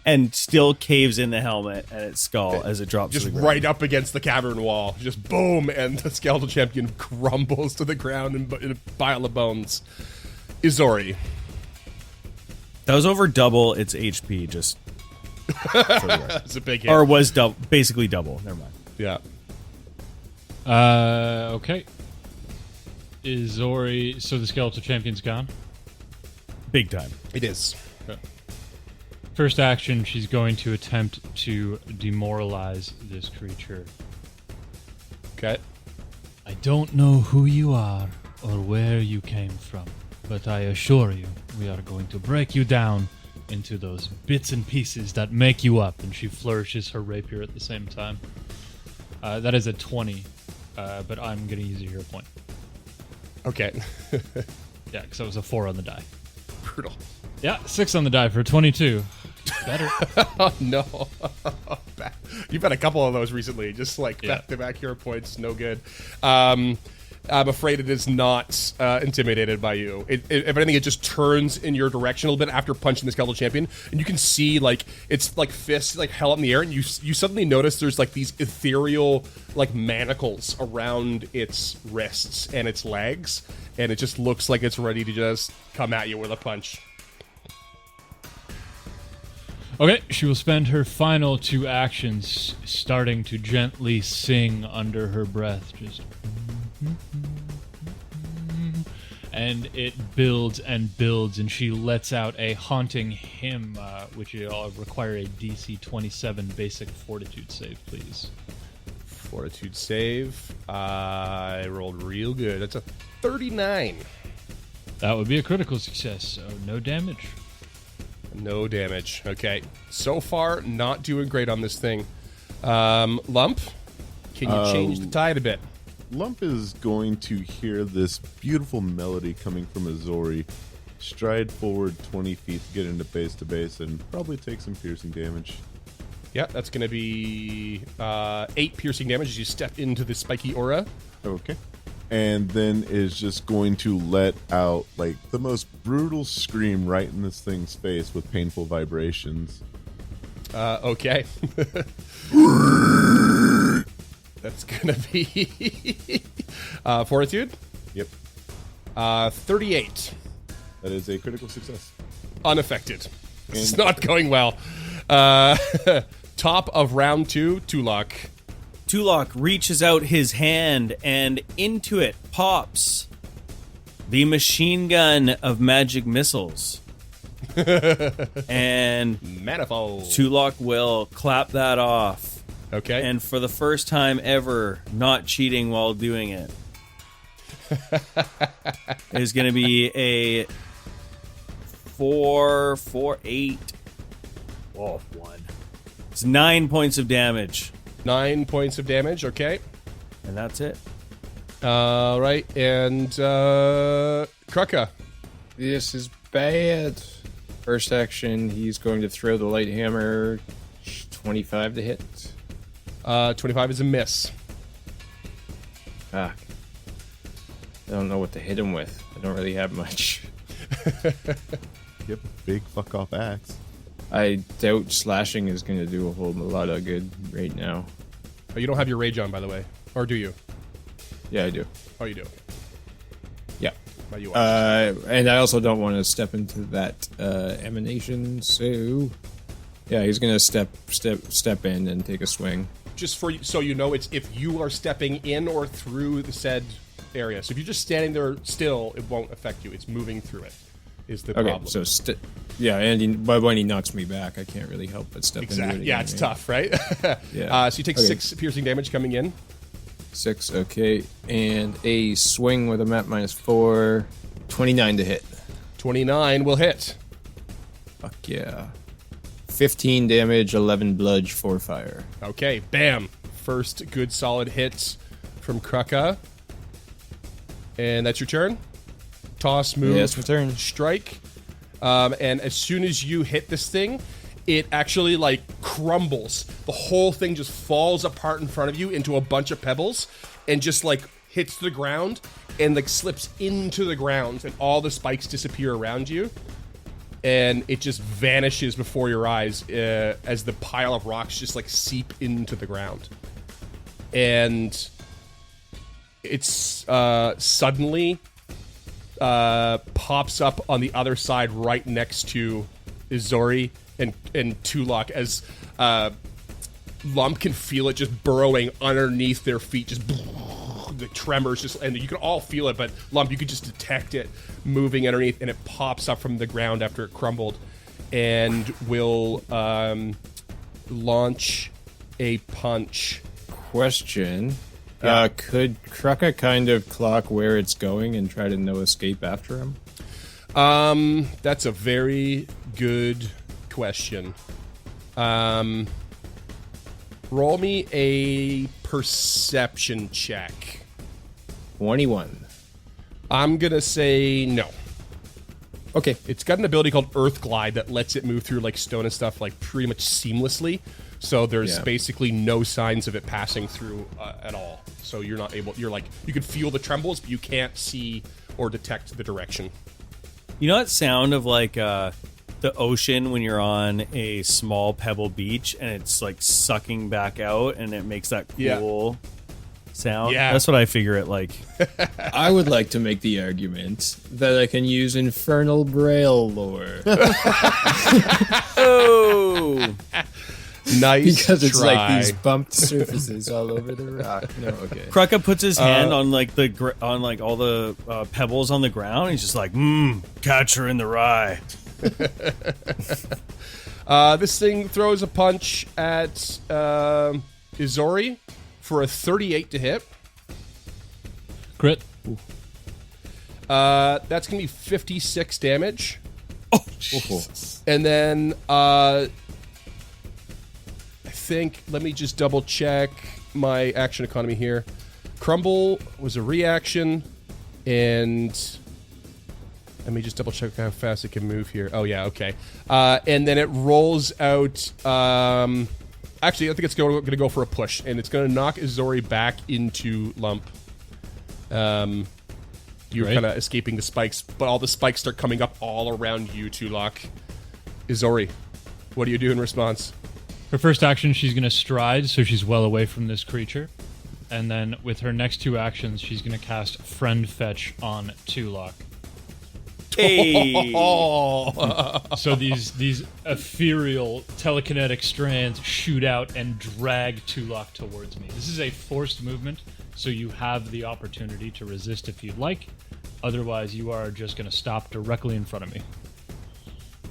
and still caves in the helmet and its skull as it drops Just to the ground. right up against the cavern wall. Just boom, and the skeletal champion crumbles to the ground in a pile of bones. Izori. That was over double its HP, just That's a big hit. or was basically double. Never mind. Yeah. Okay. Izori. So the skeletal champion's gone. Big time. It is. First action, she's going to attempt to demoralize this creature. Okay. I don't know who you are or where you came from, but I assure you, we are going to break you down into those bits and pieces that make you up. And she flourishes her rapier at the same time. That is a 20, but I'm going to use a hero point. Okay. Yeah, because that was a 4 on the die. Brutal. Yeah, 6 on the die for 22. Better. Oh, no. You've had a couple of those recently. Just like Yeah. back-to-back hero points. No good. I'm afraid it is not intimidated by you. If anything, it just turns in your direction a little bit after punching the skeletal champion, and you can see like it's like fists like held up in the air, and you suddenly notice there's like these ethereal like manacles around its wrists and its legs, and it just looks like it's ready to just come at you with a punch. Okay, she will spend her final 2 actions starting to gently sing under her breath. Just. And it builds and builds, and she lets out a haunting hymn, which will require a DC 27 basic fortitude save, please. Fortitude save. I rolled real good. That's a 39. That would be a critical success, so no damage. No damage. Okay. So far, not doing great on this thing. Lump, can you change the tide a bit? Lump is going to hear this beautiful melody coming from Izori, stride forward 20 feet to get into base to base, and probably take some piercing damage. Yeah, that's going to be 8 piercing damage as you step into the spiky aura. Okay. And then is just going to let out like the most brutal scream right in this thing's face with painful vibrations. Okay. That's going to be fortitude. Yep. 38. That is a critical success. Unaffected. This is not going well. Top of round 2, Tulok. Tulok reaches out his hand, and into it pops the machine gun of magic missiles. And Manifold. Tulok will clap that off. Okay. And for the first time ever, not cheating while doing it. It's going to be a 4, 4, 8. Oh, 1. It's 9 points of damage. 9 points of damage. Okay. And that's it. All right. And Krucka. This is bad. First action, he's going to throw the light hammer. 25 to hit. 25 is a miss. Ah. I don't know what to hit him with. I don't really have much. Yep, big fuck off axe. I doubt slashing is going to do a whole lot of good right now. Oh, you don't have your rage on, by the way. Or do you? Yeah, I do. Oh, you do. Yeah. Well, you are. And I also don't want to step into that emanation, so yeah, he's gonna step in and take a swing. Just for so you know, it's if you are stepping in or through the said area. So if you're just standing there still, it won't affect you. It's moving through it. Is the Okay, problem? so yeah, and but when he knocks me back, I can't really help but step into it. Exactly. Yeah, again, it's right? tough, right? Yeah. So you take Okay. 6 piercing damage coming in. 6, okay, and a swing with a map -4, 29 to hit. 29 will hit. Fuck yeah. 15 damage, 11 bludge, 4 fire. Okay, bam. First good solid hit from Krucka. And that's your turn. Toss, move, Yeah, it's my turn. strike. And as soon as you hit this thing, it actually like crumbles. The whole thing just falls apart in front of you into a bunch of pebbles and just like hits the ground and like slips into the ground, and all the spikes disappear around you, and it just vanishes before your eyes as the pile of rocks just like seep into the ground. And it's suddenly pops up on the other side right next to Izori and Tulok, as Lump can feel it just burrowing underneath their feet, just the tremors, just, and you can all feel it, but Lump, you could just detect it moving underneath, and it pops up from the ground after it crumbled, and will launch a punch. Question. Yeah. Could Krucka kind of clock where it's going and try to no escape after him? That's a very good question. Roll me a perception check. 21. I'm gonna say no. Okay. It's got an ability called Earth Glide that lets it move through like stone and stuff like pretty much seamlessly. So there's basically no signs of it passing through at all. So you're not able. You're like, you can feel the trembles, but you can't see or detect the direction. You know that sound of like the ocean when you're on a small pebble beach and it's like sucking back out and it makes that cool sound? Yeah. That's what I figure it like. I would like to make the argument that I can use Infernal Braille lore. Oh! Nice. Because it's try. like these bumped surfaces all over the rock. No, okay. Krucka puts his hand on like on like all the pebbles on the ground. He's just like, catch her in the rye. This thing throws a punch at Izori for a 38 to hit. Crit. That's gonna be 56 damage. Oh, Jesus. And then I think, let me just double check my action economy here. Crumble was a reaction, and let me just double check how fast it can move here. Oh yeah, okay. And then it rolls out. Actually, I think it's going to go for a push, and it's going to knock Izori back into Lump. You're Right. kind of escaping the spikes, but all the spikes start coming up all around you, Tulok. Izori, what do you do in response? Her first action, she's going to stride, so she's well away from this creature. And then with her next two actions, she's going to cast Friend Fetch on Tulok. Hey. So these ethereal telekinetic strands shoot out and drag Tulok towards me. This is a forced movement, so you have the opportunity to resist if you'd like. Otherwise, you are just going to stop directly in front of me.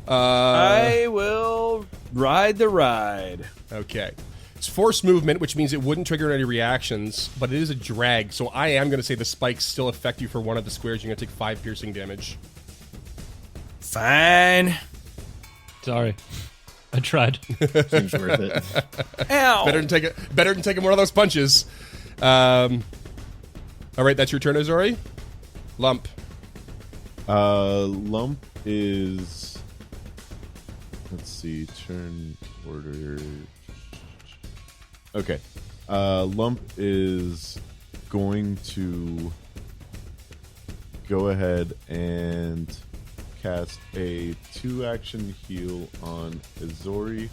I will ride the ride. Okay. It's forced movement, which means it wouldn't trigger any reactions, but it is a drag, so I am going to say the spikes still affect you for one of the squares. You're going to take 5 piercing damage. Fine. Sorry. I tried. Seems worth it. Ow. Better than taking one of those punches. All right, that's your turn, Izori. Lump. Lump is, let's see, turn order. Okay. Lump is going to go ahead and cast a 2-action heal on Izori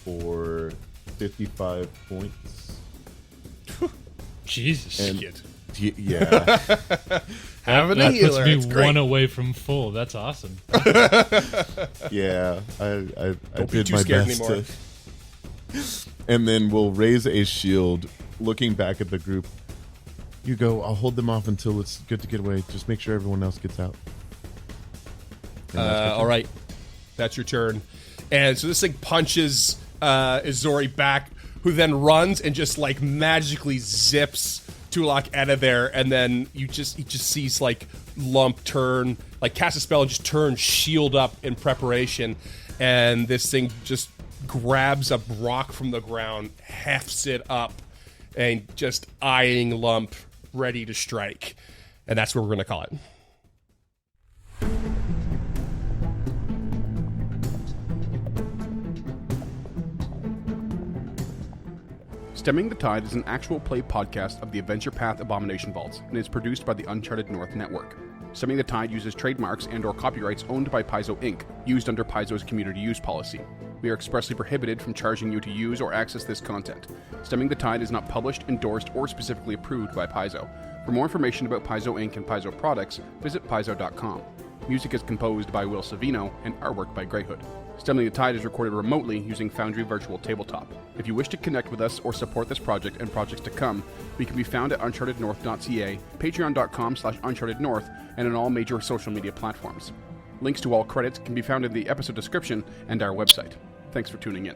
for 55 points. Jesus. And Kid. yeah. Having a That healer. puts me It's great. one away from full. That's awesome. Yeah, I Don't be did too my scared best anymore. and then we'll raise a shield, looking back at the group. You go, I'll hold them off until it's good to get away. Just make sure everyone else gets out. And that's my turn. All right, that's your turn. And so this thing punches Izori back, who then runs and just like magically zips Tulok out of there. And then he just sees like Lump turn, like cast a spell and just turn shield up in preparation. And this thing just grabs a rock from the ground, hefts it up, and just eyeing Lump, ready to strike. And that's what we're going to call it. Stemming the Tide is an actual play podcast of the Adventure Path Abomination Vaults and is produced by the Uncharted North Network. Stemming the Tide uses trademarks and/or copyrights owned by Paizo Inc., used under Paizo's community use policy. We are expressly prohibited from charging you to use or access this content. Stemming the Tide is not published, endorsed, or specifically approved by Paizo. For more information about Paizo Inc. and Paizo products, visit paizo.com. Music is composed by Will Savino and artwork by Greyhood. Stemming the Tide is recorded remotely using Foundry Virtual Tabletop. If you wish to connect with us or support this project and projects to come, we can be found at unchartednorth.ca, patreon.com/unchartednorth, and on all major social media platforms. Links to all credits can be found in the episode description and our website. Thanks for tuning in.